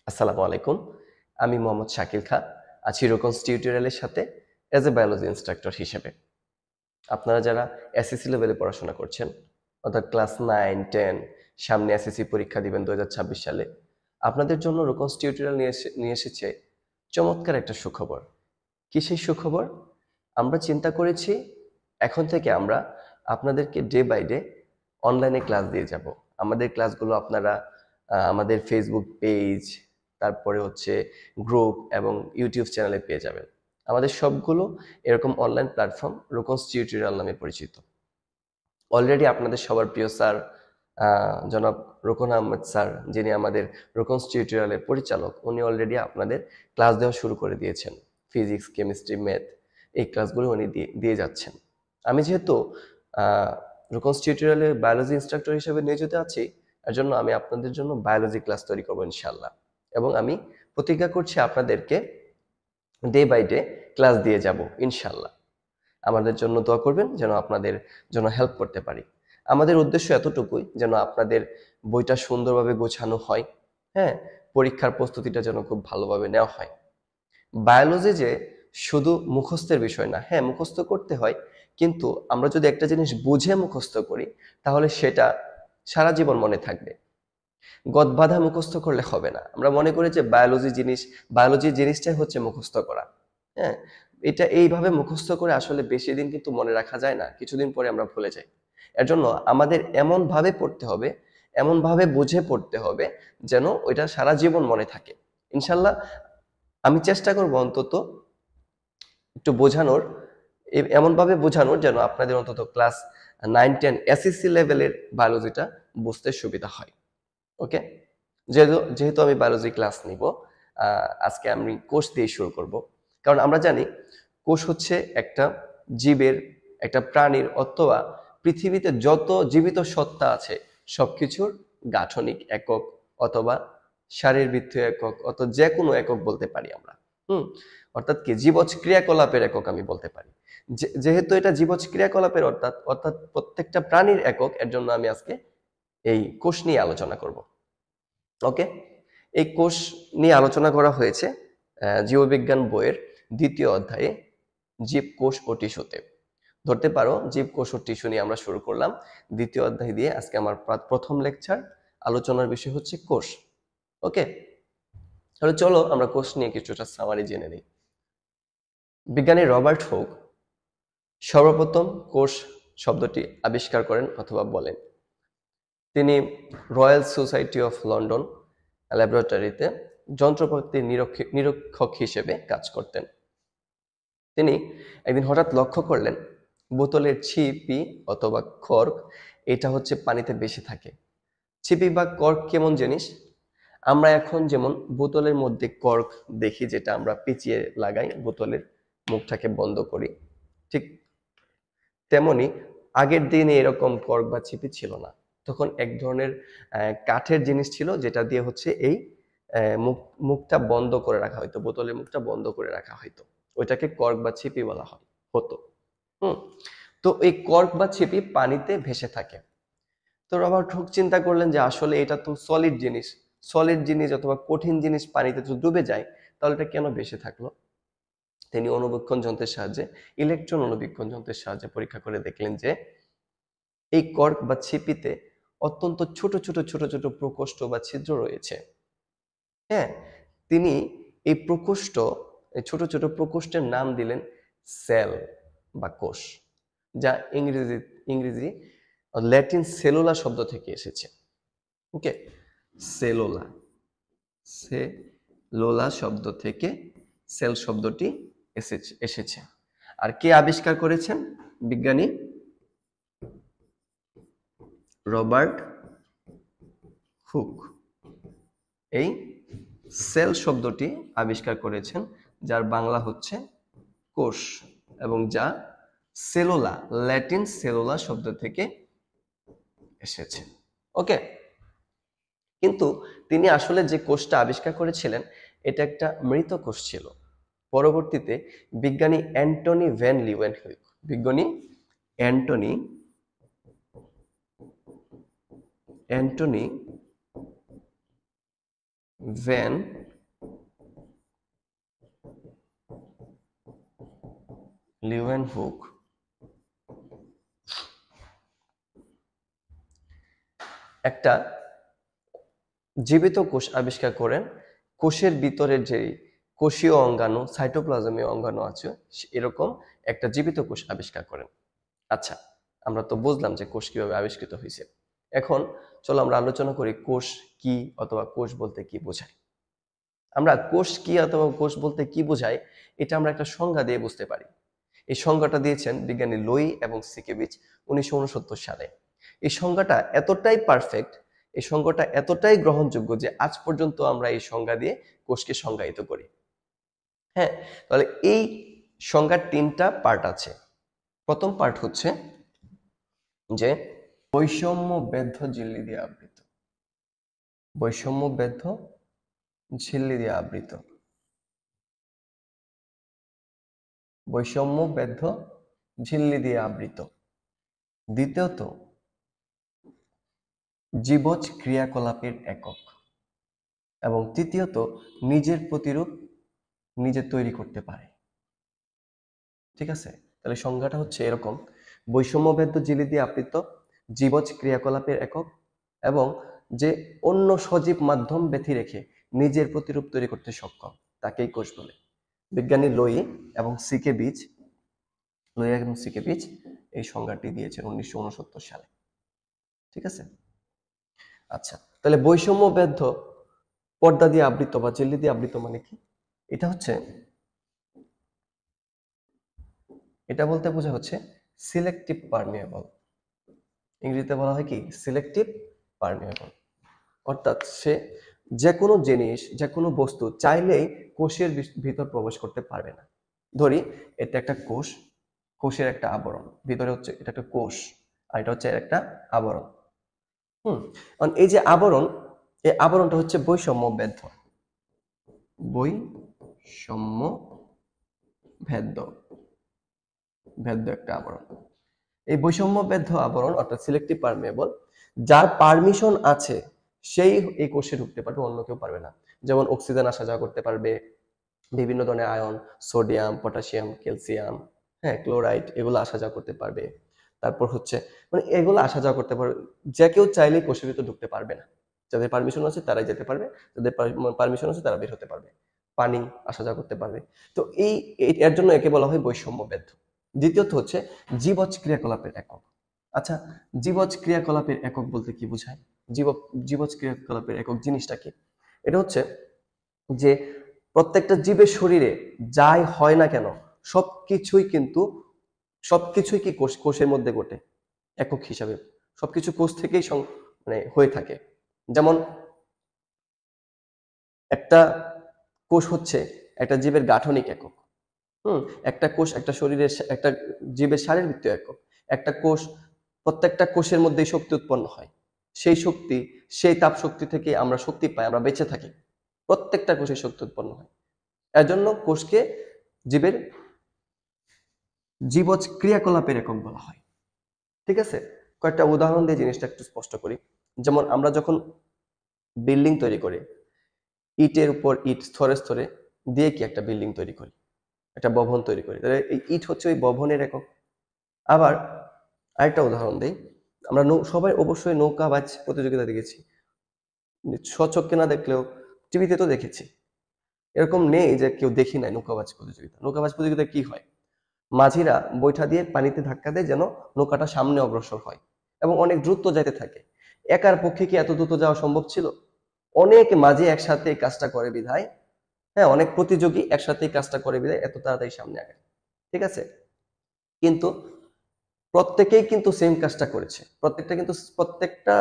আসসালামু আলাইকুম। আমি মোহাম্মদ শাকিল খাঁ। আছি রোকনস টিউটোরিয়ালের সাথে অ্যাজ এ বায়োলজি ইনস্ট্রাক্টর হিসেবে। আপনারা যারা এসএসসি লেভেলে পড়াশোনা করছেন, অর্থাৎ ক্লাস 9, 10, সামনে এসএসসি পরীক্ষা দিবেন 2026 সালে, আপনাদের জন্য রোকনস টিউটোরিয়াল নিয়ে এসেছে চমৎকার একটা সুখবর। কি সেই সুখবর? আমরা চিন্তা করেছি এখন থেকে আমরা আপনাদেরকে ডে বাই ডে অনলাইনে ক্লাস দিয়ে যাব। আমাদের ক্লাসগুলো আপনারা আমাদের ফেসবুক পেজ, তারপরে হচ্ছে গ্রুপ এবং ইউটিউব চ্যানেলে পেয়ে যাবেন। আমাদের সবগুলো এরকম অনলাইন প্ল্যাটফর্ম রোকনস টিউটোরিয়াল নামে পরিচিত। অলরেডি আপনাদের সবার প্রিয় স্যার জনাব রোকন আহমেদ স্যার, যিনি আমাদের রোকনস টিউটোরিয়ালের পরিচালক, উনি অলরেডি আপনাদের ক্লাস দেওয়া শুরু করে দিয়েছেন। ফিজিক্স, কেমিস্ট্রি, ম্যাথ এই ক্লাসগুলো উনি দিয়ে যাচ্ছেন। আমি যেহেতু রোকনস টিউটোরিয়ালে বায়োলজি ইনস্ট্রাক্টর হিসেবে নিয়োজিত আছি, এর জন্য আমি আপনাদের জন্য বায়োলজি ক্লাস তৈরি করবো ইনশাল্লাহ। এবং আমি প্রতিজ্ঞা করছি আপনাদেরকে ডে বাই ডে ক্লাস দিয়ে যাব ইনশাল্লাহ। আমাদের জন্য দোয়া করবেন যেন আপনাদের জন্য হেল্প করতে পারি। আমাদের উদ্দেশ্য এতটুকুই যেন আপনাদের বইটা সুন্দরভাবে গোছানো হয়, হ্যাঁ, পরীক্ষার প্রস্তুতিটা যেন খুব ভালোভাবে নেওয়া হয়। বায়োলজি যে শুধু মুখস্থের বিষয় না, হ্যাঁ মুখস্থ করতে হয়, কিন্তু আমরা যদি একটা জিনিস বুঝে মুখস্থ করি তাহলে সেটা সারা জীবন মনে থাকবে। গদবাঁধা মুখস্থ করলে হবে না। আমরা মনে করি যে বায়োলজি জিনিসটাই হচ্ছে মুখস্থ করা, হ্যাঁ, এটা এইভাবে মুখস্থ করে আসলে বেশি দিন কিন্তু মনে রাখা যায় না, কিছুদিন পরে আমরা ভুলে যাই। এর জন্য আমাদের এমন ভাবে পড়তে হবে, এমন ভাবে বুঝে পড়তে হবে যেন ওইটা সারা জীবন মনে থাকে ইনশাল্লাহ। আমি চেষ্টা করব অন্তত একটু বোঝানোর, এমন ভাবে বোঝানোর যেন আপনাদের অন্তত ক্লাস 9, 10 এসএসসি লেভেলের বায়োলজিটা বুঝতে সুবিধা হয়। ওকে, যেহেতু যেহেতু আমি বায়োলজি ক্লাস নিব, আজকে আমি কোষ দিয়ে শুরু করব। কারণ আমরা জানি কোষ হচ্ছে একটা জীবের, একটা প্রাণীর অথবা পৃথিবীতে যত জীবিত সত্তা আছে সবকিছুর গাঠনিক একক অথবা শারীরবৃত্তীয় একক অথবা যে কোনো একক বলতে পারি আমরা। হুম, অর্থাৎ কি জীবজ ক্রিয়াকলাপের একক আমি বলতে পারি। যেহেতু এটা জীবজ ক্রিয়াকলাপের অর্থাৎ অর্থাৎ প্রত্যেকটা প্রাণীর একক, এর জন্য আমি আজকে এই কোষ নিয়ে আলোচনা করব। ওকে, এই কোষ নিয়ে আলোচনা করা হয়েছে জীববিজ্ঞান বইয়ের 2য় অধ্যায়ে জীব, কোষ ও টিস্যুতে। ধরতে পারো জীব, কোষ ও টিস্যু নিয়ে আমরা শুরু করলাম 2য় অধ্যায় দিয়ে। আজকে আমার প্রথম লেকচার, আলোচনার বিষয় হচ্ছে কোষ। ওকে, তাহলে চলো আমরা কোষ নিয়ে কিছুটা সামারি জেনে নিই। বিজ্ঞানী রবার্ট হুক সর্বপ্রথম কোষ শব্দটি আবিষ্কার করেন অথবা বলেন। তিনি রয়্যাল সোসাইটি অফ লন্ডন ল্যাবরেটরিতে যন্ত্রপাতির নিরীক্ষক হিসেবে কাজ করতেন। তিনি একদিন হঠাৎ লক্ষ্য করলেন বোতলের ছিপি অথবা কর্ক, এটা হচ্ছে পানিতে বেশি থাকে। ছিপি বা কর্ক কেমন জিনিস? আমরা এখন যেমন বোতলের মধ্যে কর্ক দেখি, যেটা আমরা পেঁচিয়ে লাগাই, বোতলের মুখটাকে বন্ধ করি, ঠিক তেমনি আগের দিনে এরকম কর্ক বা ছিপি ছিল না। তখন এক ধরনের কাঠের জিনিস ছিল, যেটা দিয়ে হচ্ছে এই মুখটা বন্ধ করে রাখা হইতো, বোতলের মুখটা বন্ধ করে রাখা হইতো। ওইটাকে কর্ক বা ছিপি বলা হতো। হুম, তো এই কর্ক বা ছিপি পানিতে ভেসে থাকে। তো রবার্ট হুক চিন্তা করলেন যে আসলে এটা তো সলিড জিনিস অথবা কঠিন জিনিস পানিতে তো ডুবে যায়, তাহলে এটা কেন ভেসে থাকলো? তিনি অণুবীক্ষণ যন্ত্রের সাহায্যে, ইলেকট্রন অণুবীক্ষণ যন্ত্রের সাহায্যে পরীক্ষা করে দেখলেন যে এই কর্ক বা ছিপিতে অত্যন্ত ছোট ছোট ছোট ছোট প্রকোষ্ঠ বা ছিদ্র রয়েছে। হ্যাঁ, তিনি এই প্রকোষ্ঠ, এই ছোট ছোট প্রকোষ্ঠের নাম দিলেন সেল বা কোষ, যা ইংরেজি ল্যাটিন সেলুলা শব্দ থেকে এসেছে। ওকে, সেলুলা, সেলুলা শব্দ থেকে সেল শব্দটি এসেছে। আর কে আবিষ্কার করেছেন? বিজ্ঞানী রবার্ট হুক এই সেল শব্দটি আবিষ্কার করেছেন, যার বাংলা হচ্ছে কোষ, এবং যা সেলুলা, ল্যাটিন সেলুলা শব্দ থেকে এসেছে। ওকে, কিন্তু তিনি আসলে যে কোষটা আবিষ্কার করেছিলেন এটা একটা মৃত কোষ ছিল। পরবর্তীতে বিজ্ঞানী অ্যান্টনি ভ্যান লিউয়েনহুইক, বিজ্ঞানী অ্যান্টনি অ্যান্টনি ভ্যান লিউয়েনহুক একটা জীবিত কোষ আবিষ্কার করেন। কোষের ভিতরের যে কোষীয় অঙ্গাণু, সাইটোপ্লাজমীয় অঙ্গাণু আছে, এরকম একটা জীবিত কোষ আবিষ্কার করেন। আচ্ছা, আমরা তো বুঝলাম যে কোষ কিভাবে আবিষ্কৃত হয়েছে। এখন চলো আমরা আলোচনা করি কোষ কি অথবা কোষ বলতে কি বোঝায়। আমরা কোষ কি অথবা কোষ বলতে কি বোঝায় এটা আমরা একটা সংজ্ঞা দিয়ে বুঝতে পারি। এই সংজ্ঞাটা দিয়েছেন বিজ্ঞানী লোই এবং সিকেভিচ 1969 সালে। এই সংজ্ঞাটা এতটাই পারফেক্ট, এই সংজ্ঞাটা এতটাই গ্রহণযোগ্য যে আজ পর্যন্ত আমরা এই সংজ্ঞা দিয়ে কোষকে সংজ্ঞায়িত করি। হ্যাঁ, তাহলে এই সংজ্ঞার 3টা পার্ট আছে। প্রথম পার্ট হচ্ছে যে বৈষম্য বেদ্ধ ঝিল্লি দিয়ে আবৃত। বৈষম্য বেদ্ধ ঝিল্লি দিয়ে আবৃত। বৈষম্য বেদ্ধ ঝিল্লি দিয়ে আবৃত। দ্বিতীয়ত জীবজ ক্রিয়াকলাপের একক। এবং তৃতীয়ত নিজের প্রতিরূপ নিজে তৈরি করতে পারে। ঠিক আছে, তাহলে সংজ্ঞাটা হচ্ছে এরকম: বৈষম্যবেদ্য ঝিল্লি দিয়ে আবৃত, জীবজ ক্রিয়াকলাপের একক, এবং যে অন্য সজীব মাধ্যম ব্যথি রেখে নিজের প্রতিরূপ তৈরি করতে সক্ষম, তাকেই কোষ বলে। বিজ্ঞানী লোই এবং সিকেভিচ এই সংজ্ঞাটি দিয়েছেন 1969 সালে। ঠিক আছে, আচ্ছা, তাহলে বৈষম্যবেদ্য পর্দা দিয়ে আবৃত বা ঝিল্লি দিয়ে আবৃত মানে কি? এটা বলতে বোঝা হচ্ছে সিলেক্টিভ পারমিয়েবল। ইংরেজিতে বলা হয় কি সিলেক্টিভ পারমিয়েবল। অর্থাৎ সে যে কোনো জিনিস, যে কোনো বস্তু চাইলেই কোষের ভিতর প্রবেশ করতে পারবে না। ধরি এটা একটা কোষ, কোষের একটা আবরণ, ভিতরে হচ্ছে এটা একটা কোষ, আর এটা হচ্ছে একটা আবরণ। কারণ এই যে আবরণ, এই আবরণটা হচ্ছে বৈষম্য ভেদ্য একটা আবরণ। এই বৈষম্য আবরণ অর্থাৎ সিলেক্টিভ পারমিয়েবল, যার পারমিশন আছে সেই এই কোষে ঢুকতে পারবে, অন্য কেউ পারবে না। যেমন অক্সিজেন আসা যাওয়া করতে পারবে, বিভিন্ন ধরনের আয়ন, সোডিয়াম, পটাশিয়াম, ক্যালসিয়াম, হ্যাঁ, ক্লোরাইড, এগুলো আসা যাওয়া করতে পারবে। তারপর হচ্ছে মানে এগুলো আসা যাওয়া করতে পারবে, যে কেউ চাইলেই কোষের ভিতরে ঢুকতে পারবে না। যাদের পারমিশন আছে তারাই যেতে পারবে, যাদের পারমিশন আছে তারা বের হতে পারবে। পানি আসা যাওয়া করতে পারবে। তো এর জন্য একে বলা হয় বৈষম্য বেদ্ধ। দ্বিতীয়ত হচ্ছে জীবজ ক্রিয়াকলাপের একক। আচ্ছা, জীবজ ক্রিয়াকলাপের একক বলতে কি বোঝায়? জীবজ ক্রিয়াকলাপের একক জিনিসটা কি? এটা হচ্ছে যে প্রত্যেকটা জীবের শরীরে যাই হয় না কেন সবকিছুই কি কোষের মধ্যে ঘটে একক হিসাবে। সবকিছু কোষ থেকেই মানে হয়ে থাকে। যেমন একটা কোষ হচ্ছে একটা জীবের গাঠনিক একক। একটা কোষ একটা শরীরের একটা জীবের শারীরবৃত্তীয় একক। একটা কোষ, প্রত্যেকটা কোষের মধ্যেই শক্তি উৎপন্ন হয়। সেই শক্তি, সেই তাপ শক্তি থেকে আমরা শক্তি পাই, আমরা বেঁচে থাকি। প্রত্যেকটা কোষে শক্তি উৎপন্ন হয়। এর জন্য কোষকে জীবের জীবজ ক্রিয়াকলাপের একক বলা হয়। ঠিক আছে, কয়েকটা উদাহরণ দিয়ে জিনিসটা একটু স্পষ্ট করি। যেমন আমরা যখন বিল্ডিং তৈরি করি, ইটের উপর ইট স্তরে স্তরে দিয়ে কি একটা বিল্ডিং তৈরি করি, একটা ভবন তৈরি করি, তাহলে এই ইট হচ্ছে ওই ভবনের একক। আবার আরেকটা উদাহরণ দিই, আমরা সবাই অবশ্যই নৌকাবাজ প্রতিযোগিতা দেখেছি, স্বচক্ষে না দেখলেও টিভিতে তো দেখেছি। এরকম নেই যে কেউ দেখি নাই নৌকাবাজ প্রতিযোগিতা। নৌকাবাজ প্রতিযোগিতা কি হয়? মাঝিরা বৈঠা দিয়ে পানিতে ধাক্কা দেয় যেন নৌকাটা সামনে অগ্রসর হয় এবং অনেক দ্রুত যাইতে থাকে। একার পক্ষে কি এত দ্রুত যাওয়া সম্ভব ছিল? অনেক মাঝি একসাথে এই কাজটা করে বিধায়, হ্যাঁ, অনেক প্রতিযোগী একসাথে এই কাজটা করে বিধায় এত তাড়াতাড়ি সামনে আগে। ঠিক আছে, কিন্তু প্রত্যেকেই কিন্তু সেম কাজটা করেছে, প্রত্যেকটা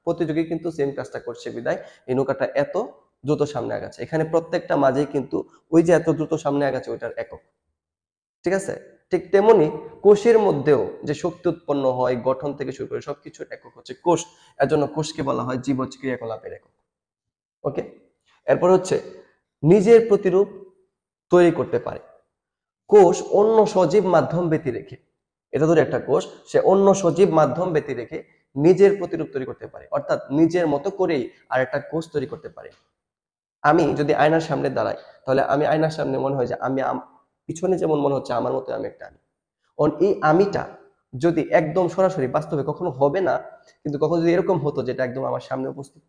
প্রতিযোগী কিন্তু সেম কাজটা করছে বিধায় এই নৌকাটা এত দ্রুত সামনে আগাচ্ছে। এখানে প্রত্যেকটা মাঝে কিন্তু ওই যে এত দ্রুত সামনে আগাচ্ছে ওইটার একক। ঠিক আছে, ঠিক তেমনি কোষের মধ্যেও যে শক্তি উৎপন্ন হয় গঠন থেকে শুরু করে সবকিছুর একক হচ্ছে কোষ। এর জন্য কোষকে বলা হয় জীবজ ক্রিয়াকলাপের একক। ওকে, এরপর হচ্ছে নিজের প্রতিরূপ তৈরি করতে পারে। কোষ অন্য সজীব মাধ্যম ব্যতি রেখে, এটা ধরে একটা কোষ, সে অন্য সজীব মাধ্যম ব্যতি রেখে নিজের প্রতিরূপ তৈরি করতে পারে, অর্থাৎ নিজের মতো করেই আর একটা কোষ তৈরি করতে পারে। আমি যদি আয়নার সামনে দাঁড়াই, তাহলে আমি আয়নার সামনে মনে হয় যে আমি পিছনে যেমন মনে হচ্ছে আমার মতো আমি একটা আমি। এই আমিটা যদি একদম সরাসরি বাস্তবে কখনো হবে না, কিন্তু কখনো যদি এরকম হতো যেটা একদম আমার সামনে উপস্থিত,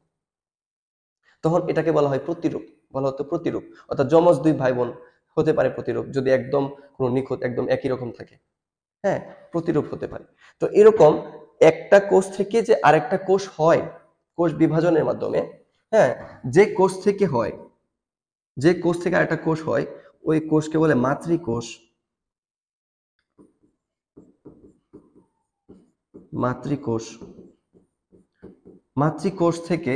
তখন এটাকে বলা হয় প্রতিরূপ। বলা হতো প্রতিরূপ। অর্থাৎ যমজ দুই ভাই বোন হতে পারে প্রতিরূপ, যদি একদম কোনো নিখুঁত একদম একই রকম থাকে। হ্যাঁ, প্রতিরূপ হতে পারে। তো এরকম একটা কোষ থেকে যে আরেকটা কোষ হয় কোষ বিভাজনের মাধ্যমে, হ্যাঁ, যে কোষ থেকে হয়, যে কোষ থেকে আরেকটা কোষ হয়, ওই কোষকে বলে মাতৃকোষ। মাতৃকোষ। মাতৃকোষ থেকে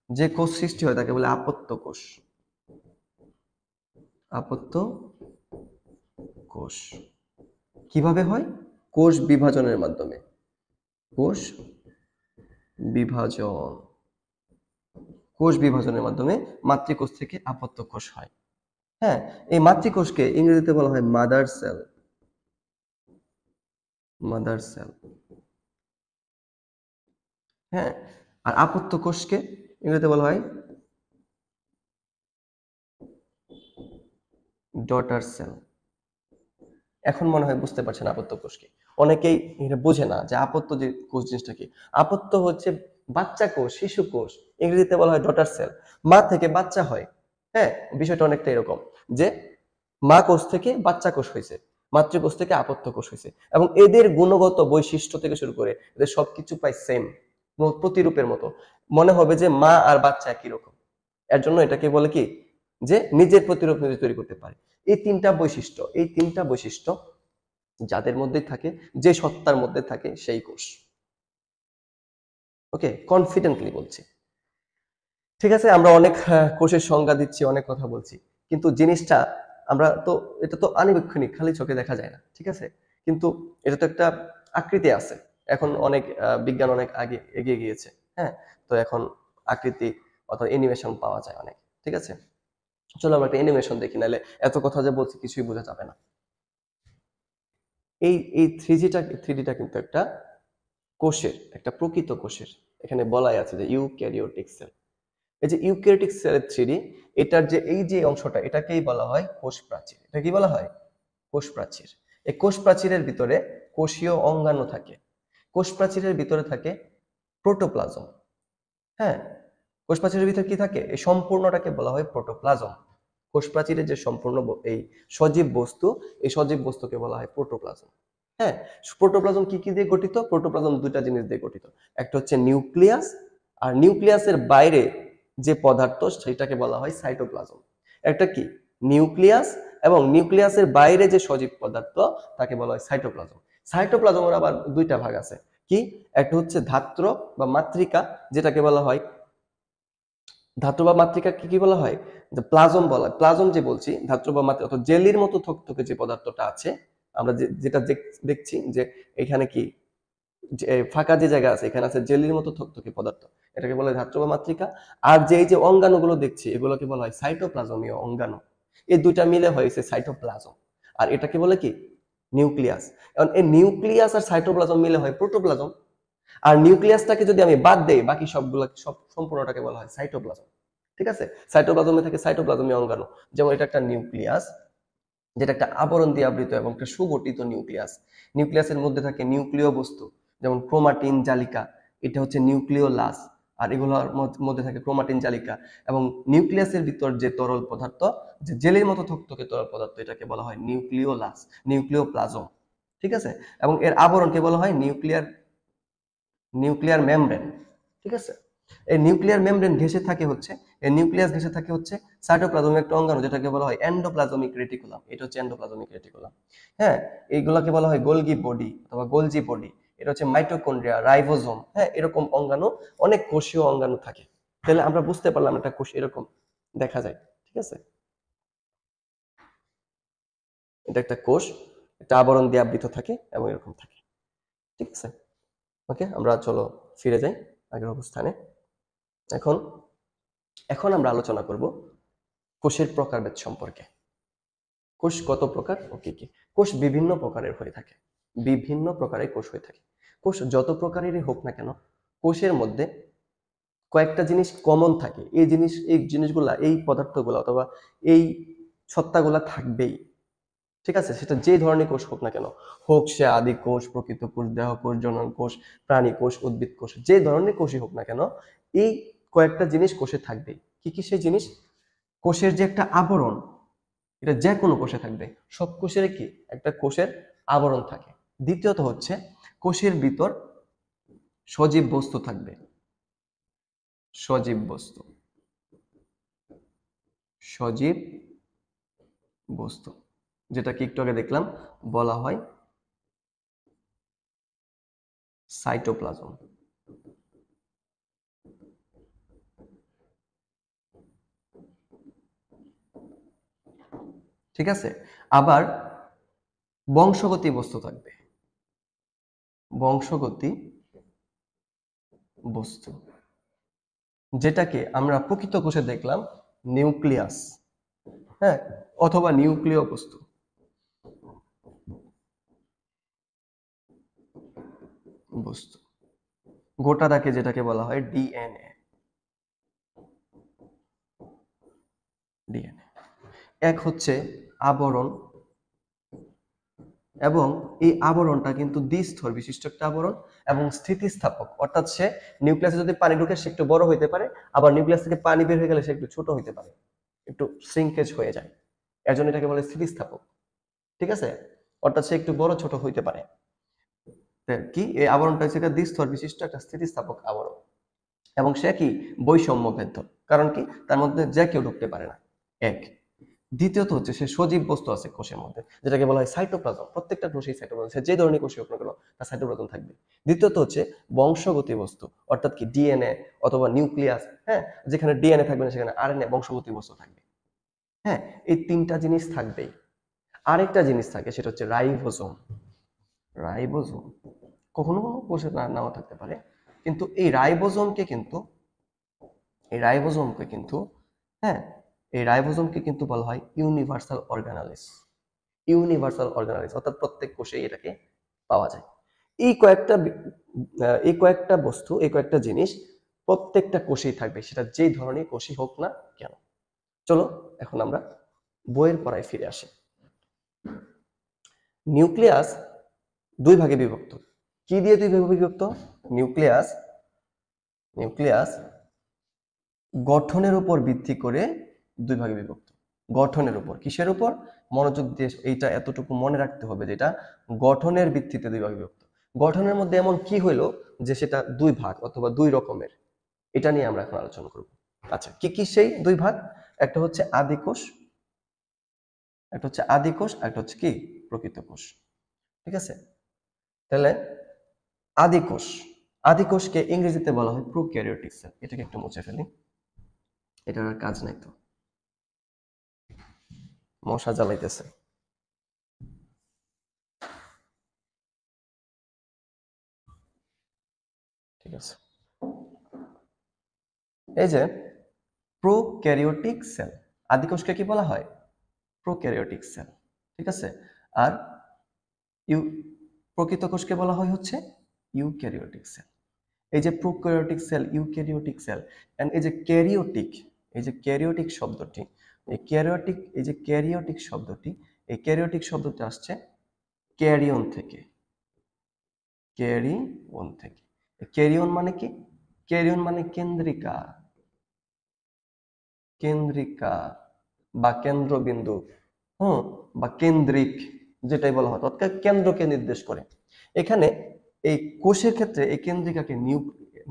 যে কোষ সৃষ্টি হয় তাকে বলে আপত্য কোষ। আপত্য কোষ কিভাবে হয়? কোষ বিভাজনের মাধ্যমে। কোষ বিভাজন। কোষ বিভাজনের মাধ্যমে মাতৃকোষ থেকে আপত্য কোষ হয়। হ্যাঁ, এই মাতৃকোষকে ইংরেজিতে বলা হয় মাদার সেল। Mother sell. হ্যাঁ, আর আপত্য কোষকে ইংরেজিতে বলা হয় ডটার সেল। এখন মনে হয় বুঝতে পারছেন আপত্য কোষ কি। অনেকেই এটা বোঝে না যে আপত্য যে কোষ জিনিসটা কি। আপত্য হচ্ছে বাচ্চা কোষ, শিশু কোষ। ইংরেজিতে বলা হয় ডটার সেল। মা থেকে বাচ্চা হয়। হ্যাঁ, বিষয়টা অনেকটা এরকম যে মা কোষ থেকে বাচ্চা কোষ হয়েছে, মাতৃকোষ থেকে আপত্য কোষ হয়েছে, এবং এদের গুণগত বৈশিষ্ট্য থেকে শুরু করে এদের সবকিছু প্রায় সেম, প্রতিরূপের মতো। মনে হবে যে মা আর বাচ্চা একই রকম। এর জন্য এটাকে বলে কি, যে নিজের প্রতিরূপ নিজে তৈরি করতে পারে। এই তিনটা বৈশিষ্ট্য যাদের মধ্যে থাকে, যে সত্তার মধ্যে থাকে, সেই কোষ। ওকে, কনফিডেন্টলি বলছি। ঠিক আছে, আমরা অনেক কোষের সংজ্ঞা দিচ্ছি, অনেক কথা বলছি, কিন্তু জিনিসটা আমরা তো, এটা তো আনুবীক্ষণিক, খালি চোখে দেখা যায় না, ঠিক আছে? কিন্তু এটা তো একটা আকৃতি আছে। এখন অনেক বিজ্ঞান অনেক আগে এগিয়ে গিয়েছে। হ্যাঁ, তো এখন আকৃতি অথবা অ্যানিমেশন পাওয়া যায় অনেক। ঠিক আছে, চলো আমরা একটা অ্যানিমেশন দেখি, নাহলে এত কথা যে বলছি কিছুই বোঝা যাবে না। এই থ্রিডিটা কিন্তু একটা কোষের, একটা প্রকৃত কোষের। এখানে বলাই আছে যে ইউক্যারিওটিক সেল। এই যে ইউক্যারিওটিক সেলের থ্রিডি, এটার যে এই যে অংশটা, এটাকেই বলা হয় কোষ প্রাচীর। এটা কি বলা হয়? কোষ প্রাচীর। এই কোষ প্রাচীরের ভিতরে কোষীয় অঙ্গাণু থাকে। কোষ প্রাচীরের ভিতরে থাকে প্রোটোপ্লাজম। হ্যাঁ, কোষ প্রাচীরের ভিতরে কি থাকে? এই সম্পূর্ণটাকে বলা হয় প্রোটোপ্লাজম। কোষ প্রাচীরের যে সম্পূর্ণ এই সজীব বস্তু, এই সজীব বস্তুকে বলা হয় প্রোটোপ্লাজম। হ্যাঁ, প্রোটোপ্লাজম কি কি দিয়ে গঠিত? প্রোটোপ্লাজম দুইটা জিনিস দিয়ে গঠিত। একটা হচ্ছে নিউক্লিয়াস, আর নিউক্লিয়াসের বাইরে যে পদার্থ সেটাকে বলা হয় সাইটোপ্লাজম। একটা কি, নিউক্লিয়াস, এবং নিউক্লিয়াসের বাইরে যে সজীব পদার্থ তাকে বলা হয় সাইটোপ্লাজম। সাইটোপ্লাজমের আবার দুইটা ভাগ আছে। কি? একটা হচ্ছে ধাত্র বা মাতৃকা, যেটাকে বলা হয় ধাত্র বা মাতৃকাকে কি বলা হয়? যে প্লাজম বলা হয়। প্লাজম যে বলছি, ধাত্র বা মাতৃকা অর্থাৎ জেলির মতো থকথকে যে পদার্থটা আছে, আমরা যেটা দেখছি যে এখানে কি, যে ফাঁকা যে জায়গা আছে এখানে আছে জেলির মতো থকথকে পদার্থ, এটাকে বলা হয় ধাত্র বা মাতৃকা। আর যে এই যে অঙ্গাণুগুলো দেখছি এগুলোকে বলা হয় সাইটোপ্লাজমীয় অঙ্গাণু। এই দুইটা মিলে হয়েছে সাইটোপ্লাজম। আর এটাকে বলে কি, নিউক্লিয়াস। এখন এই নিউক্লিয়াস আর সাইটোপ্লাজম মিলে হয় প্রোটোপ্লাজম। আর নিউক্লিয়াসটাকে যদি আমি বাদ দেই, বাকি সবগুলো সব সম্পূর্ণটাকে বলা হয় সাইটোপ্লাজম। ঠিক আছে, সাইটোপ্লাজমে থাকে সাইটোপ্লাজমীয় অঙ্গাণু। যেমন এটা একটা নিউক্লিয়াস, যেটা একটা আবরণ দিয়ে আবৃত এবং একটা সুগঠিত নিউক্লিয়াস। নিউক্লিয়াসের মধ্যে থাকে নিউক্লিয় বস্তু, যেমন ক্রোমাটিন জালিকা, এটা হচ্ছে নিউক্লিওলাস। আর এগুলোর মধ্যে থাকে ক্রোমাটিন জালিকা। এবং নিউক্লিয়াসের ভিতর যে তরল পদার্থ, যে জেলের মতো থকথকে তরল পদার্থ, এটাকে বলা হয় নিউক্লিওলাস, নিউক্লিওপ্লাজম। ঠিক আছে, এবং এর আবরণকে বলা হয় নিউক্লিয়ার মেমব্রেন। ঠিক আছে, এই নিউক্লিয়ার মেমব্রেন ঘেঁষে থাকে হচ্ছে, এই নিউক্লিয়াস ঘেঁষে থাকে হচ্ছে সাইটোপ্লাজমের একটা অঙ্গাণু, যেটাকে বলা হয় এন্ডোপ্লাজমিক রেটিকুলাম। এটা হচ্ছে এন্ডোপ্লাজমিক রেটিকুলাম। হ্যাঁ, এইগুলাকে বলা হয় গোলগি বডি অথবা গোলজি বডি। এটা হচ্ছে মাইটোকন্ড্রিয়া, রাইবোজোম। হ্যাঁ, এরকম অঙ্গাণু, অনেক কোষীয় অঙ্গাণু থাকে। তাহলে আমরা বুঝতে পারলাম একটা কোষ এরকম দেখা যায়। ঠিক আছে, এটা একটা কোষ, একটা আবরণ দিয়ে আবৃত থাকে এবং এরকম থাকে। ঠিক আছে, ওকে, আমরা চলো ফিরে যাই আগের অবস্থানে। এখন এখন আমরা আলোচনা করব কোষের প্রকারভেদ সম্পর্কে। কোষ কত প্রকার ও কি কি? কোষ বিভিন্ন প্রকারের হয়ে থাকে, বিভিন্ন প্রকারের কোষ হয়ে থাকে। কোষ যত প্রকারেরই হোক না কেন, কোষের মধ্যে কয়েকটা জিনিস কমন থাকে, এই জিনিসগুলা, এই পদার্থগুলো অথবা এই সত্তাগুলা থাকবেই, ঠিক আছে? সেটা যে ধরনের কোষ হোক না কেন, হোক সে আদি কোষ, প্রকৃত কোষ, দেহ কোষ, জনন কোষ, প্রাণী কোষ, উদ্ভিদ কোষ, যে ধরনের কোষই হোক না কেন, এই কয়েকটা জিনিস কোষে থাকবেই। কি কি সেই জিনিস? কোষের যে একটা আবরণ, এটা যে কোনো কোষে থাকবে। সব কোষের কি একটা কোষের আবরণ থাকে। দ্বিতীয়ত হচ্ছে কোষের ভিতর সজীব বস্তু থাকবে। সজীব বস্তু, সজীব বস্তু, যেটাকে একটু আগে দেখলাম, বলা হয় সাইটোপ্লাজম। ঠিক আছে? আবার বংশগতি বস্তু থাকবে। বংশগতি বস্তু, যেটাকে আমরা প্রকৃত কোষে দেখলাম নিউক্লিয়াস, হ্যাঁ, অথবা নিউক্লিয় বস্তু। বস্তু গোটা থাকে, যেটাকে বলা হয় ডিএনএ। ডিএনএ এক হচ্ছে আবরণ, এবং এই আবরণটা কিন্তু দ্বিস্তর বিশিষ্ট একটা আবরণ এবং স্থিতিস্থাপক, অর্থাৎ সে নিউক্লিয়াসে যদি পানি ঢুকে সে একটু বড় হইতে পারে, আবার নিউক্লিয়াস থেকে পানি বের হয়ে গেলে সে একটু ছোট হইতে পারে, একটু শ্রিঙ্কেজ হয়ে যায়, এর জন্য এটাকে বলে স্থিতিস্থাপক। ঠিক আছে? অর্থাৎ সে একটু বড় ছোট হইতে পারে। কি এই আবরণটা হচ্ছে একটা দ্বিস্তর বিশিষ্ট একটা স্থিতিস্থাপক আবরণ, এবং সে কি বৈষম্য ভেদ্য, কারণ কি তার মধ্যে যে কেউ ঢুকতে পারে না। এক। দ্বিতীয়ত হচ্ছে সে সজীব বস্তু আছে কোষের মধ্যে, যেটাকে বলা হয় সাইটোপ্লাজম। প্রত্যেকটা কোষেই সাইটোপ্লাজম, সে যে ধরনের কোষই হোক না কেন তার সাইটোপ্লাজম থাকবে। দ্বিতীয়ত হচ্ছে বংশগতি বস্তু, অর্থাৎ কি ডিএনএ অথবা নিউক্লিয়াস, হ্যাঁ, যেখানে ডিএনএ থাকবে না সেখানে আরএনএ বংশগতি বস্তু থাকবে। হ্যাঁ, এই তিনটা জিনিস থাকবেই। আরেকটা জিনিস থাকে, সেটা হচ্ছে রাইবোজোম। রাইবোজোম কখনো কোনো কোষের নাও থাকতে পারে, কিন্তু এই রাইবোজোমকে কিন্তু, হ্যাঁ, এই রাইবোজোমকে কিন্তু বলা হয় ইউনিভার্সাল অর্গানালিস। ইউনিভার্সাল অর্গানালিস অর্থাৎ প্রত্যেক কোষেই এটাকে পাওয়া যায়। এই কয়েকটা বস্তু, এই কয়েকটা জিনিস প্রত্যেকটা কোষেই থাকবে, সেটা যেই ধরনের কোষই হোক না কেন। চলো এখন আমরা বইয়ের পড়ায় ফিরে আসি। নিউক্লিয়াস দুই ভাগে বিভক্ত। কি দিয়ে দুই ভাগে বিভক্ত? নিউক্লিয়াস নিউক্লিয়াস গঠনের উপর ভিত্তি করে দুই ভাগে বিভক্ত। গঠনের উপর, কিসের উপর? মনোযোগ দিয়ে এইটা এতটুকু মনে রাখতে হবে, যেটা গঠনের ভিত্তিতে দুই ভাগে বিভক্ত। গঠনের মধ্যে এমন কি হইলো যে সেটা দুই ভাগ অথবা দুই রকমের, এটা নিয়ে আমরা এখন আলোচনা করব। আচ্ছা, কি কি সেই দুই ভাগ? একটা হচ্ছে আদি কোষ, একটা হচ্ছে আদি কোষ, একটা হচ্ছে কি প্রকৃত কোষ। ঠিক আছে? তাহলে আদি কোষ, আদি কোষকে ইংরেজিতে বলা হয় প্রোক্যারিওটিক সেল। এটাকে একটু মুছে ফেলি, এটার আর কাজ নাই তো, মশা জ্বালাইতেছে। ঠিক আছে, এই যে প্রোক্যারিওটিক সেল, আদি কোষকে কি বলা হয়? Prokaryotic sell. ঠিক আছে? আর ইউ প্রকৃত কোষকে বলা হয় হচ্ছে ইউক্যারিওটিক সেল। এই যে prokaryotic cell, eukaryotic cell, and এই যে ক্যারিওটিক, এই যে ক্যারিওটিক শব্দটি, এই যে ক্যারিওটিক শব্দটি, এই ক্যারিওটিক শব্দটি আসছে ক্যারিয়ন থেকে। ক্যারিয়ন থেকে। ক্যারিয়ন মানে কি? ক্যারিয়ন মানে কেন্দ্রিকা, কেন্দ্রিকা বা কেন্দ্রবিন্দু, হুম, বা কেন্দ্রিক, যেটাই বলা হয়, অর্থাৎ কেন্দ্রকে নির্দেশ করে। এখানে এই কোষের ক্ষেত্রে এই কেন্দ্রিকাকে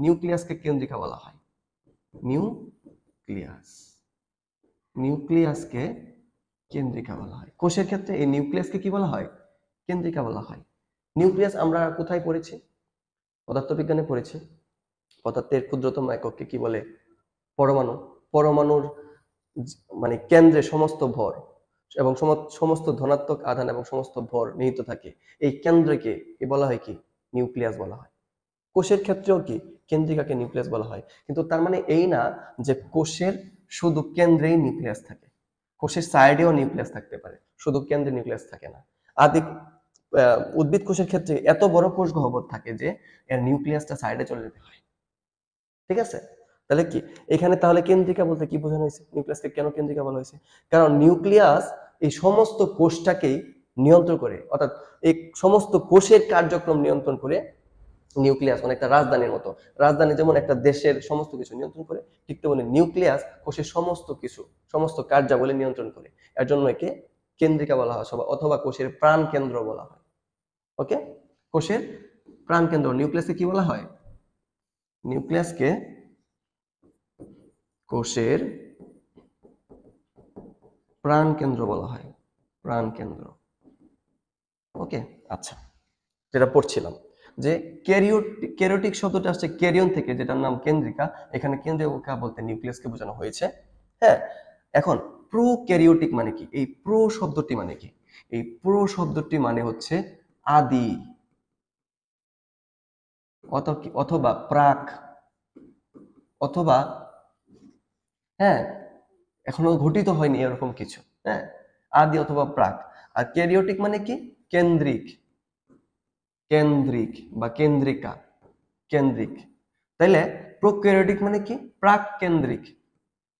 নিউক্লিয়াসকে কেন্দ্রিকা বলা হয়। নিউক্লিয়াস, নিউক্লিয়াসকে কেন্দ্রিকা বলা হয়। কোষের ক্ষেত্রে এই নিউক্লিয়াসকে কি বলা হয়? কেন্দ্রিকা বলা হয়। নিউক্লিয়াস আমরা কোথায় পড়েছি? পদার্থবিজ্ঞানে পড়েছি। পদার্থের ক্ষুদ্রতম একককে কি বলে? পরমাণু। পরমাণুর মানে কেন্দ্রে সমস্ত ভর এবং সমস্ত ধনাত্মক আধান এবং সমস্ত ভর নিহিত থাকে। এই কেন্দ্রকে কি বলা হয়? কি নিউক্লিয়াস বলা হয়। কোষের ক্ষেত্রেও কি কেন্দ্রিকাকে নিউক্লিয়াস বলা হয়। কিন্তু তার মানে এই না যে কোষের শুধু কেন্দ্রেই নিউক্লিয়াস থাকে, কোষের সাইডেও নিউক্লিয়াস থাকতে পারে, শুধু কেন্দ্রে নিউক্লিয়াস থাকে না। আদি উদ্ভিদ কোষের ক্ষেত্রে এত বড় কোষ গহ্বর থাকে যে এর নিউক্লিয়াসটা সাইডে চলে যেতে হয়। ঠিক আছে? তাহলে কি এখানে তাহলে কেন্দ্রিকা বলতে কি বোঝানো হয়েছে, নিউক্লিয়াসকে কেন কেন্দ্রিকা বলা হয়েছে? কারণ নিউক্লিয়াস এই সমস্ত কোষটাকেই নিয়ন্ত্রণ করে, অর্থাৎ এই সমস্ত কোষের কার্যক্রম নিয়ন্ত্রণ করে। নিউক্লিয়াস অনেকটা রাজধানীর মতো, রাজধানী যেমন একটা দেশের সমস্ত কিছু নিয়ন্ত্রণ করে, ঠিক তেমনি নিউক্লিয়াস কোষের সমস্ত কিছু, সমস্ত কার্যাবলী নিয়ন্ত্রণ করে। এর জন্য একে কেন্দ্রিকা বলা হয় অথবা কোষের প্রাণ কেন্দ্র বলা হয়। ওকে, কোষের প্রাণ কেন্দ্র নিউক্লিয়াসকে কি বলা হয়? নিউক্লিয়াসকে কোষের প্রাণ কেন্দ্র বলা হয়, প্রাণ কেন্দ্র। ওকে, আচ্ছা, যেটা পড়ছিলাম যে ক্যারিওটিক শব্দটা আসছে ক্যারিয়ন থেকে, যেটার নাম কেন্দ্রিকা। এখানে কেন্দ্রিকা বলতে নিউক্লিয়াসকে বোঝানো হয়েছে। হ্যাঁ, এখন প্রোক্যারিওটিক মানে কি? এই প্রো শব্দটি মানে কি? এই প্রো শব্দটি মানে হচ্ছে আদি অথবা প্রাক, অথবা হ্যাঁ এখনো ঘটিত হয়নি এরকম কিছু। হ্যাঁ, আদি অথবা প্রাক। আর ক্যারিওটিক মানে কি? কেন্দ্রিক, কেন্দ্রিক বা কেন্দ্রিকা, কেন্দ্রিক। তাইলে প্রোক্যারিওটিক মানে কি? প্রাক কেন্দ্রিক।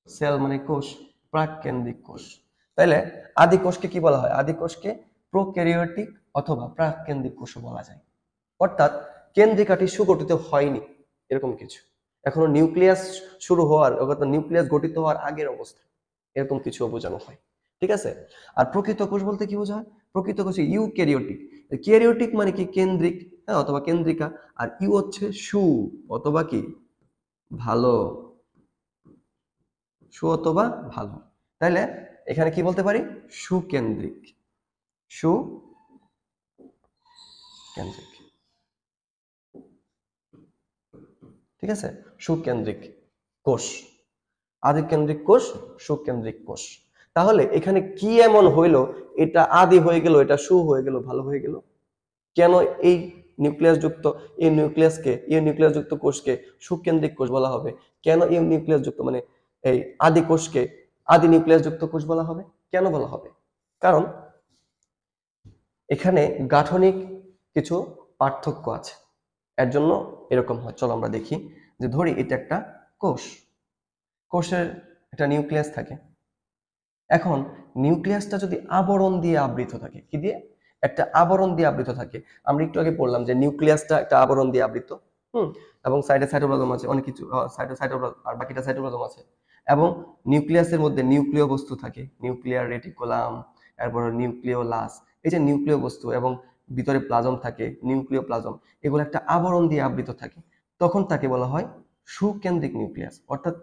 সেল মানে কোষ, প্রাক কেন্দ্রিক কোষ। তাইলে আদি কোষকে কি বলা হয়? আদি কোষকে প্রোক্যারিওটিক অথবা প্রাক কেন্দ্রিক কোষ বলা যায়। অর্থাৎ কেন্দ্রিকাটি সুগঠিত হয়নি এরকম কিছু, এখনো নিউক্লিয়াস শুরু হওয়ার, অর্থাৎ নিউক্লিয়াস গঠিত হওয়ার আগের অবস্থা, এরকম কিছু বোঝানো হয়। ঠিক আছে। আর প্রকৃত কোষ বলতে কি বোঝায়? প্রকৃত কোষে ইউক্যারিওটিক। ক্যারিওটিক মানে কি? কেন্দ্রিক, হ্যাঁ, অথবা কেন্দ্রিকা। আর ইউ হচ্ছে সু অথবা কি? ভালো, সু অথবা ভালো। তাহলে এখানে কি বলতে পারি? সুকেন্দ্রিক, সুকেন্দ্রিক। ঠিক আছে, সুকেন্দ্রিক কোষ, আদিকেন্দ্রিক কোষ, সুকেন্দ্রিক কোষ। তাহলে এখানে কি এমন হইলো এটা আদি হয়ে গেল, এটা সু হয়ে গেল, ভালো হয়ে গেল? কেন এই নিউক্লিয়াস যুক্ত, এই নিউক্লিয়াস যুক্ত কোষকে সুকেন্দ্রিক কোষ বলা হবে? কেন এই নিউক্লিয়াস যুক্ত মানে এই আদি কোষকে আদি নিউক্লিয়াস যুক্ত কোষ বলা হবে? কেন বলা হবে? কারণ এখানে গাঠনিক কিছু পার্থক্য আছে, এর জন্য এরকম হয়। চলো আমরা দেখি। যে ধরি এটা একটা কোষ, কোষের একটা নিউক্লিয়াস থাকে। এখন নিউক্লিয়াসটা যদি আবরণ দিয়ে আবৃত থাকে, কি দিয়ে? একটা আবরণ দিয়ে আবৃত থাকে। আমরা একটু আগে বললাম যে নিউক্লিয়াসটা একটা আবরণ দিয়ে আবৃত। এবং সাইডে সাইটোপ্লাজম আছে, অনেক কিছু, সাইটোপ্লাজম আর বাকিটা সাইটোপ্লাজম আছে। এবং নিউক্লিয়াসের মধ্যে নিউক্লিয় বস্তু থাকে, নিউক্লিয়ার রেটিকুলাম, এরপর নিউক্লিওলাস। এই যে নিউক্লিয় বস্তু এবং ভিতরে প্লাজম থাকে, নিউক্লিয় প্লাজম, এগুলো একটা আবরণ দিয়ে আবৃত থাকে। তখন তাকে বলা হয় সুকেন্দ্রিক নিউক্লিয়াস। অর্থাৎ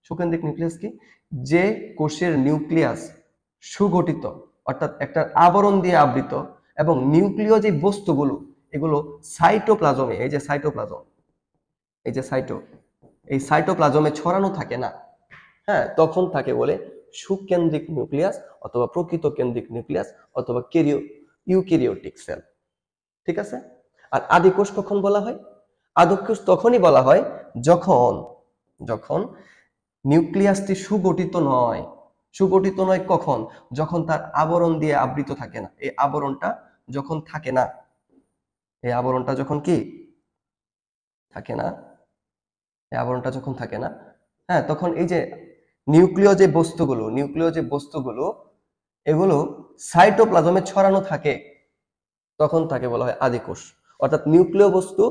সুকেন্দ্রিক নিউক্লিয়াস কি? যে কোষের নিউক্লিয়াস সুগঠিত, অর্থাৎ একটা আবরণ দিয়ে আবৃত, এবং নিউক্লিয় যে বস্তুগুলো এগুলো সাইটোপ্লাজমে, এই যে সাইটোপ্লাজম, এই যে এই সাইটোপ্লাজমে ছড়ানো থাকে না, হ্যাঁ, তখন তাকে বলে সুকেন্দ্রিক নিউক্লিয়াস অথবা প্রকৃত কেন্দ্রিক নিউক্লিয়াস অথবা ইউক্যারিওটিক সেল। ঠিক আছে। আর আদি কোষ কখন বলা হয়? আদি কোষ তখনই বলা হয় যখন যখন নিউক্লিয়াসটি সুগঠিত নয়। সুগঠিত নয় কখন? যখন তার আবরণ দিয়ে আবৃত থাকে না। এই আবরণটা যখন থাকে না, এই আবরণটা যখন কি থাকে না, এই আবরণটা যখন থাকে না, হ্যাঁ, তখন এই যে নিউক্লিয় যে বস্তুগুলো এগুলো সাইটোপ্লাজমে ছড়ানো থাকে, তখন তাকে বলা হয় আদি কোষ। অর্থাৎ নিউক্লিয় বস্তু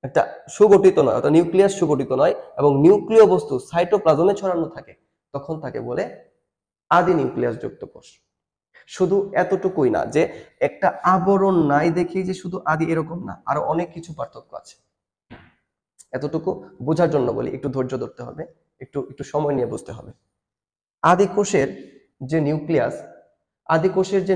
একটা সুগঠিত নয়, অর্থাৎ নিউক্লিয়াস সুগঠিত নয় এবং নিউক্লিয় বস্তু সাইটোপ্লাজমে ছড়ানো থাকে, তখন তাকে বলে আদি নিউক্লিয়াস যুক্ত কোষ। শুধু এতটুকুই না যে একটা আবরণ নাই দেখেই যে শুধু আদি, এরকম না, আরো অনেক কিছু পার্থক্য আছে। এতটুকু বোঝার জন্য বলি, একটু ধৈর্য ধরতে হবে, একটু একটু সময় নিয়ে বুঝতে হবে। আদি কোষের যে নিউক্লিয়াস, আদি কোষের যে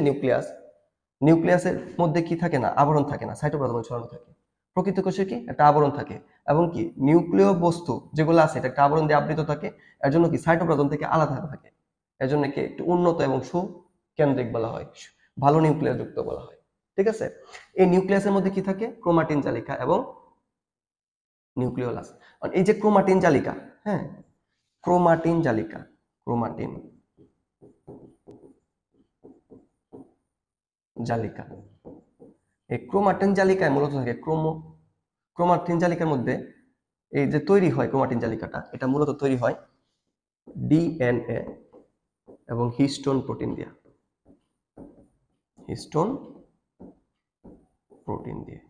নিউক্লিয়াসের মধ্যে কি থাকে না? আবরণ থাকে না, সাইটোপ্লাজমে ছড়ানো থাকে। প্রকৃত কোষে কি একটা আবরণ থাকে, এবং কি নিউক্লিয় বস্তু যেগুলো আছে এটা একটা আবরণ দিয়ে আবৃত থাকে। এর জন্য কি সাইটোপ্লাজম থেকে আলাদা থাকে। এর জন্য কি একটু উন্নত এবং সুকেন্দ্রিক বলা হয়, ভালো নিউক্লিয়াস যুক্ত বলা হয়। ঠিক আছে। এই নিউক্লিয়াসের মধ্যে কি থাকে? ক্রোমাটিন জালিকা এবং নিউক্লিওলাস। এই যে ক্রোমাটিন জালিকা, হ্যাঁ, ক্রোমাটিন জালিকা, ক্রোমাটিন জালিকা, এই ক্রোমাটিন জালিকায় মূলত থাকে ক্রোমাটিন জালিকার মধ্যে এই যে তৈরি হয় ক্রোমাটিন জালিকাটা, এটা মূলত তৈরি হয় ডিএনএ এবং হিস্টোন প্রোটিন দিয়ে। হিস্টোন প্রোটিন দিয়ে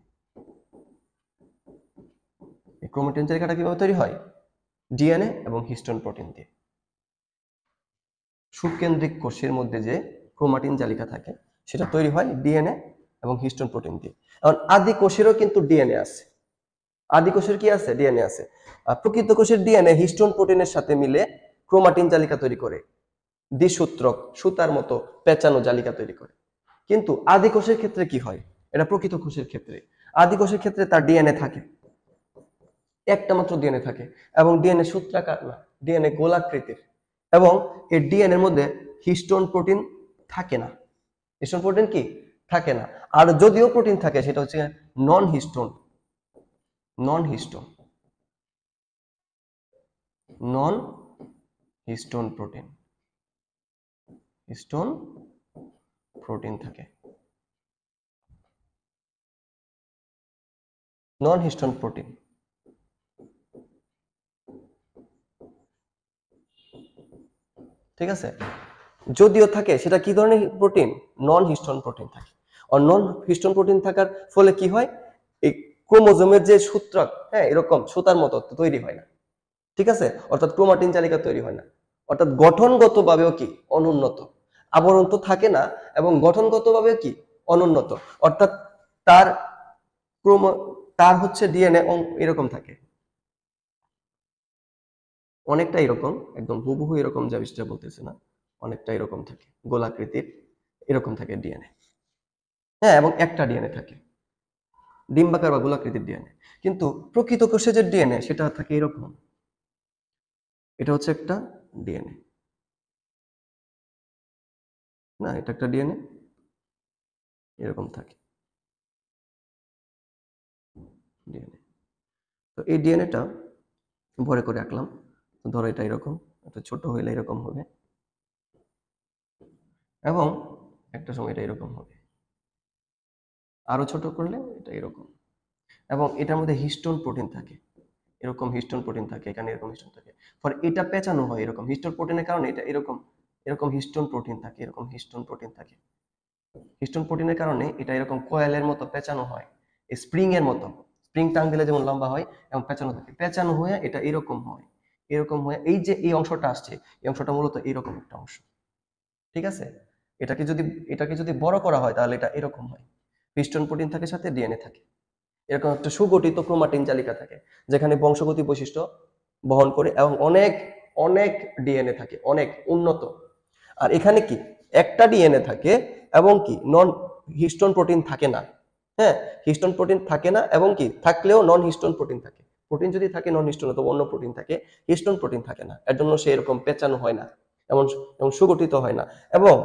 এই ক্রোমাটিন জালিকাটা কিভাবে তৈরি হয়? ডিএনএ এবং হিস্টোন প্রোটিন দিয়ে। সুকেন্দ্রিক কোষের মধ্যে যে ক্রোমাটিন জালিকা থাকে সেটা তৈরি হয় ডিএনএ এবং হিস্টোন প্রোটিন দিয়ে। এখন আদি কোষেরও কিন্তু ডিএনএ আছে। আদি কোষের কি আছে? ডিএনএ আছে। আর প্রকৃত কোষের ডিএনএ হিস্টোন প্রোটিনের সাথে মিলে ক্রোমাটিন জালিকা তৈরি করে, দ্বিসূত্রক সুতার মতো পেঁচানো জালিকা তৈরি করে। কিন্তু আদি কোষের ক্ষেত্রে কি হয়? এটা প্রকৃত কোষের ক্ষেত্রে, আদি কোষের ক্ষেত্রে তার ডিএনএ থাকে, একটা মাত্র ডিএনএ থাকে, এবং ডিএনএ সূত্রাকার না, ডিএনএ গোলাকৃতির, এবং এই ডিএনএর মধ্যে হিস্টোন প্রোটিন থাকে না। হিস্টোন প্রোটিন কি থাকে না। আর যদিও প্রোটিন থাকে সেটা হচ্ছে নন হিস্টোন, নন হিস্টোন, নন হিস্টোন প্রোটিন, হিস্টোন প্রোটিন থাকে, নন হিস্টোন প্রোটিন। ঠিক আছে, যদিও থাকে সেটা কি ধরনের প্রোটিন? নন হিস্টোন প্রোটিন থাকে। আর নন হিস্টোন প্রোটিন থাকার ফলে কি হয়? এই ক্রোমোজোমের যে সূত্রক, হ্যাঁ, এরকম সুতার মতো তৈরি হয় না। ঠিক আছে, অর্থাৎ ক্রোমাটিন জালিকা তৈরি হয় না। অর্থাৎ গঠনগতভাবেও কি অনুন্নত, আবরণ তো থাকে না, এবং গঠনগতভাবে কি অনুন্নত। অর্থাৎ তার ক্রোম তার হচ্ছে ডিএনএ এরকম থাকে, অনেকটা এরকম, একদম হুবহু এরকম যা বিষয়টা বলতেছে না, অনেকটা এরকম থাকে, গোলাকৃতির এরকম থাকে ডিএনএ। হ্যাঁ, এবং একটা ডিএনএ থাকে, ডিম্বাকার বা গোলাকৃতির ডিএনএ। কিন্তু প্রকৃত কোষে যে ডিএনএ সেটা থাকে এরকম, এটা হচ্ছে একটা ডিএনএ, না, এটা একটা ডিএনএ এরকম থাকে, ডিএনএ। তো এই ডিএনএটা ভরে করে আঁকলাম। ধরো এটা এরকম, এটা ছোট হইলে এরকম হবে, এবং একটা সময় এটা এরকম হবে, আরো ছোট করলে এটা এরকম। এবং এটার মধ্যে হিস্টোন প্রোটিন থাকে, এরকম হিস্টোন প্রোটিন থাকে, এখানে এরকম হিস্টোন থাকে। ফলে এটা পেঁচানো হয় এরকম হিস্টোন প্রোটিনের কারণে, এটা এরকম, এরকম হিস্টোন প্রোটিন থাকে, এরকম হিস্টোন প্রোটিন থাকে। হিস্টোন প্রোটিনের কারণে এটা এরকম কয়েলের মতো পেঁচানো হয়, স্প্রিং এর মতো, স্প্রিং টান দিলে যেমন লম্বা হয় এবং পেঁচানো থাকে, পেঁচানো হয়ে এটা এরকম হয়, এরকম হয়ে এই যে এই অংশটা আসছে, এই অংশটা মূলত এরকম একটা অংশ। ঠিক আছে, এটাকে যদি এটাকে যদি বড় করা হয় তাহলে এটা এরকম হয়। হিস্টোন প্রোটিন থাকে, সাথে ডিএনএ থাকে, এরকম একটা সুগঠিত ক্রোমাটিন জালিকা থাকে, যেখানে বংশগতি বৈশিষ্ট্য বহন করে, এবং অনেক অনেক ডিএনএ থাকে, অনেক উন্নত। আর এখানে কি একটা ডিএনএ থাকে, এবং কি নন হিস্টোন প্রোটিন থাকে না। হ্যাঁ, হিস্টোন প্রোটিন থাকে না, এবং কি থাকলেও নন হিস্টোন প্রোটিন থাকে। প্রোটিন যদি থাকে নন হিস্টোন অথবা অন্য প্রোটিন থাকে, হিস্টোন প্রোটিন থাকে না, এর জন্য সে এরকম পেঁচানো হয় না, এমন এবং সুগঠিত হয় না, এবং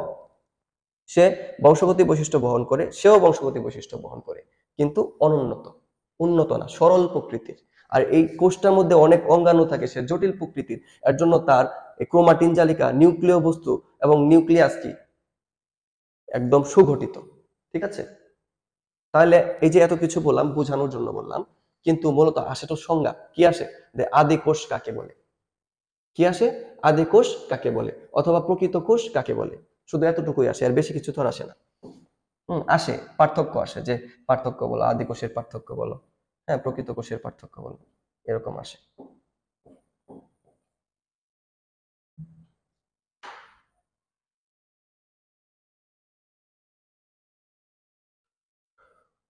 সে বংশগতি বৈশিষ্ট্য বহন করে, সেও বংশগতি বৈশিষ্ট্য বহন করে, কিন্তু অনুন্নত, উন্নত না, সরল প্রকৃতির। আর এই কোষটার মধ্যে অনেক অঙ্গাণু থাকে, সে জটিল প্রকৃতির, এর জন্য তার ক্রোমাটিন জালিকা, নিউক্লিয় বস্তু এবং নিউক্লিয়াস কি একদম সুগঠিত। ঠিক আছে, তাহলে এই যে এত কিছু বললাম বোঝানোর জন্য বললাম, কিন্তু মূলত আসে তো সংজ্ঞা, কি আসে? যে আদি কোষ কাকে বলে, কি আসে? আদি কোষ কাকে বলে, অথবা প্রকৃত কোষ কাকে বলে, শুধু এতটুকুই আসে, আর বেশি কিছু তো আর আসে না। আসে, পার্থক্য আসে, যে পার্থক্য বলো, আদি কোষের পার্থক্য বলো, হ্যাঁ, প্রকৃত কোষের পার্থক্য বলো, এরকম আসে।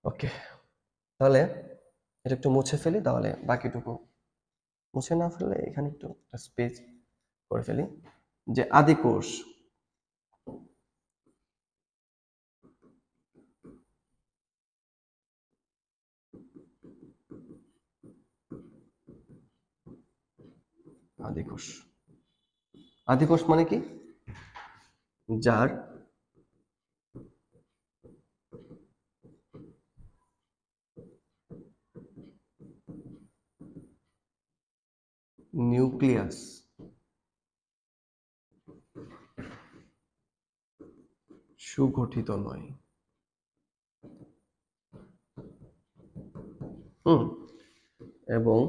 ওকে, তাহলে এটা একটু মুছে ফেলি, তাহলে বাকিটুকু মুছে না ফেললে এখানে একটু স্পেস করে ফেলি। যে আদি কোষ, আদি কোষ, আদি কোষ মানে কি? যার নিউক্লিয়াস সুগঠিত নয়, হুম, এবং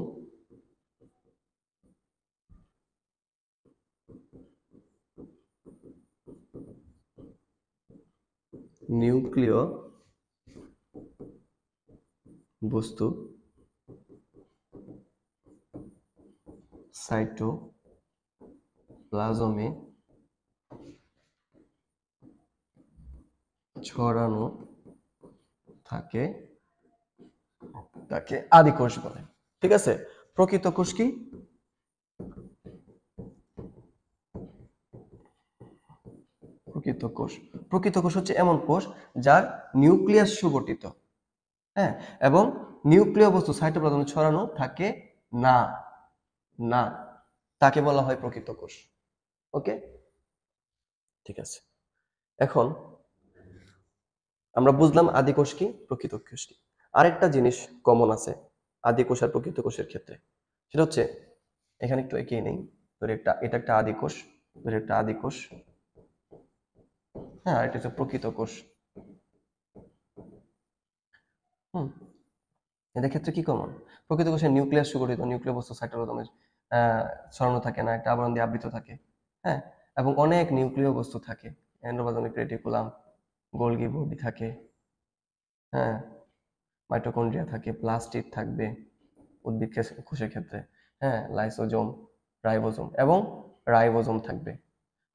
নিউক্লিয় বস্তু সাইটোপ্লাজমে ছড়ানো থাকে তাকে আদি কোষ বলে। ঠিক আছে, প্রকৃত কোষ কি? প্রকৃত কোষ হচ্ছে এমন কোষ যার নিউক্লিয়াস সুগঠিত, হ্যাঁ, এবং নিউক্লিয় বস্তু সাইটোপ্লাজমে ছড়ানো থাকে না, না, তাকে বলা হয় প্রকৃত কোষ। ওকে, ঠিক আছে। এখন আমরা বুঝলাম আদি কোষ কি, প্রকৃত কোষ কি। আরেকটা জিনিস কমন আছে আদি কোষ আর প্রকৃত কোষের ক্ষেত্রে, সেটা হচ্ছে এখানে একটু এগিয়ে নেই, এটা একটা আদি কোষ, একটা আদি কোষ, হ্যাঁ, এটা হচ্ছে প্রকৃত কোষ। এদের ক্ষেত্রে কি কমন? প্রকৃত কোষের নিউক্লিয়াস সুগঠিত, নিউক্লিয় বস্তু সাইটোপ্লাজমে ছড়ানো থাকে না, একটা আবরণ দিয়ে আবৃত থাকে, হ্যাঁ, এবং অনেক নিউক্লিয় বস্তু থাকে, এন্ডোপ্লাজমিক রেটিকুলাম, গোলগি বডি থাকে, হ্যাঁ, মাইটোকন্ড্রিয়া থাকে, প্লাস্টিড থাকবে উদ্ভিদ কোষের ক্ষেত্রে, হ্যাঁ, লাইসোজোম, রাইবোজোম এবং রাইবোজোম থাকবে,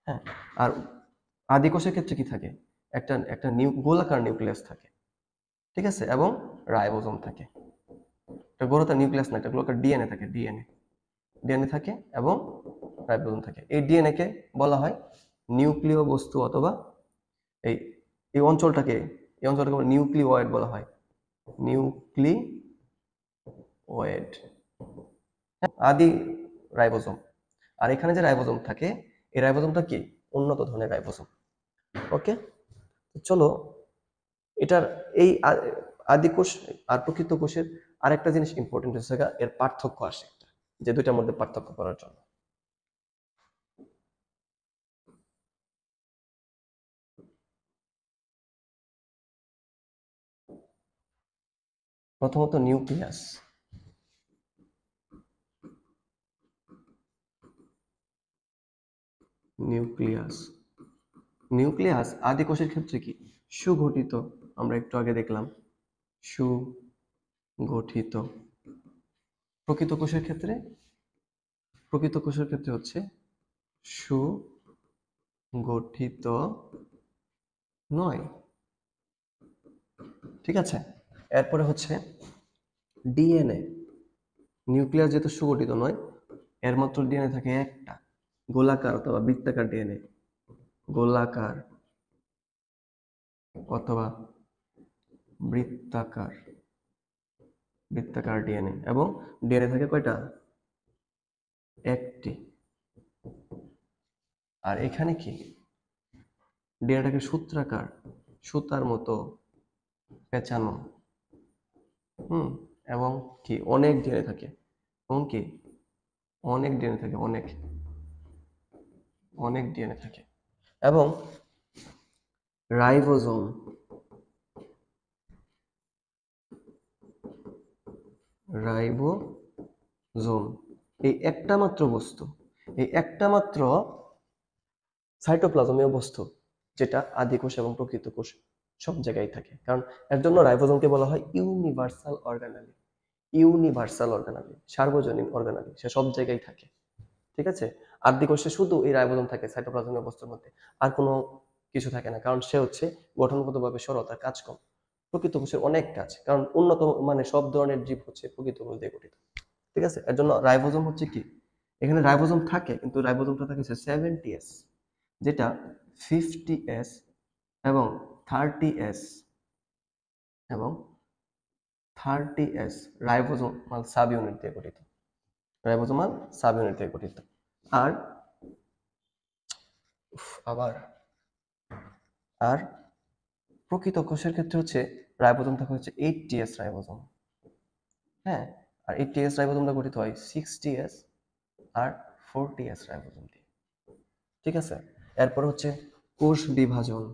হ্যাঁ। আর আদি কোষের ক্ষেত্রে কি থাকে? একটা একটা গোলাকার নিউক্লিয়াস থাকে, ঠিক আছে, এবং রাইবোজোম থাকে। এটা গোলাকার নিউক্লিয়াস না, এটা গোলাকার ডিএনএ থাকে, ডিএনএ থাকে এবং রাইবোজোম থাকে। এই ডিএনএ কে বলা হয় নিউক্লিয় বস্তু, অথবা এই এই অঞ্চলটাকে নিউক্লিওয়েড বলা হয়, নিউক্লিওয়েড, আদি রাইবোজোম। আর এখানে যে রাইবোজোম থাকে, এই রাইবোজোমটা কি? উন্নত ধরনের রাইবোজোম। ওকে, চলো এটার এই আদি কোষ আর প্রকৃত কোষের আরেকটা জিনিস ইম্পর্টেন্ট হচ্ছে এর পার্থক্য আসে, যে দুইটার মধ্যে পার্থক্য করার জন্য। প্রথমত নিউক্লিয়াস, নিউক্লিয়াস আদি কোষের ক্ষেত্রে কি? সুগঠিত, আমরা একটু আগে দেখলাম সুগঠিত। প্রকৃত কোষের ক্ষেত্রে হচ্ছে সুগঠিত নয়, ঠিক আছে। এরপরে হচ্ছে ডিএনএ, নিউক্লিয়াস যেহেতু সুগঠিত নয়, এর মাত্র ডিএনএ থাকে একটা, গোলাকার অথবা বৃত্তাকার ডিএনএ, গোলাকার অথবা বৃত্তাকার ডিএনএ, এবং ডিএনএ থাকে কয়টা? একটি। আর এখানে কি? ডিএনএটাকে সূত্রাকার, সুতার মতো পেঁচানো, এবং কি অনেক ডিএনএ থাকে, এবং কি অনেক ডিএনএ থাকে, অনেক ডিএনএ থাকে, এবং রাইবোজোম, এই একটা মাত্র বস্তু, এই একটা মাত্র সাইটোপ্লাজমীয় বস্তু, যেটা আদি কোষ এবং প্রকৃত কোষ সব জায়গায় থাকে। কারণ এর জন্য রাইবোজোমকে বলা হয় ইউনিভার্সাল অর্গানালি, সার্বজনীন অর্গানালি, সে সব জায়গায় থাকে, ঠিক আছে। আদি কোষে শুধু এই রাইবোজোম থাকে সাইটোপ্লাজমীয় বস্তুর মধ্যে, আর কোনো কিছু থাকে না, কারণ সে হচ্ছে গঠনগতভাবে সরল, তার কাজ কম। প্রকৃত কোষের অনেক কাজ, কারণ উন্নত মানে সব ধরনের জীব হচ্ছে প্রকৃত কোষ দিয়ে গঠিত, ঠিক আছে। এর জন্য রাইবোজোম হচ্ছে কি, এখানে রাইবোজোম থাকে, কিন্তু রাইবোজোমটা থাকে 70s, যেটা 50s এবং 30s এবং 30s রাইবোজোমাল সাব ইউনিট দিয়ে গঠিত, আর আবার আর প্রকৃত কোষের ক্ষেত্রে হচ্ছে রাইবোজোম থাকে হচ্ছে 80s রাইবোজোম, হ্যাঁ, আর 80s রাইবোজোমটা গঠিত হয় 60s আর 40s রাইবোজোম দিয়ে, ঠিক আছে। এরপর হচ্ছে কোষ বিভাজন,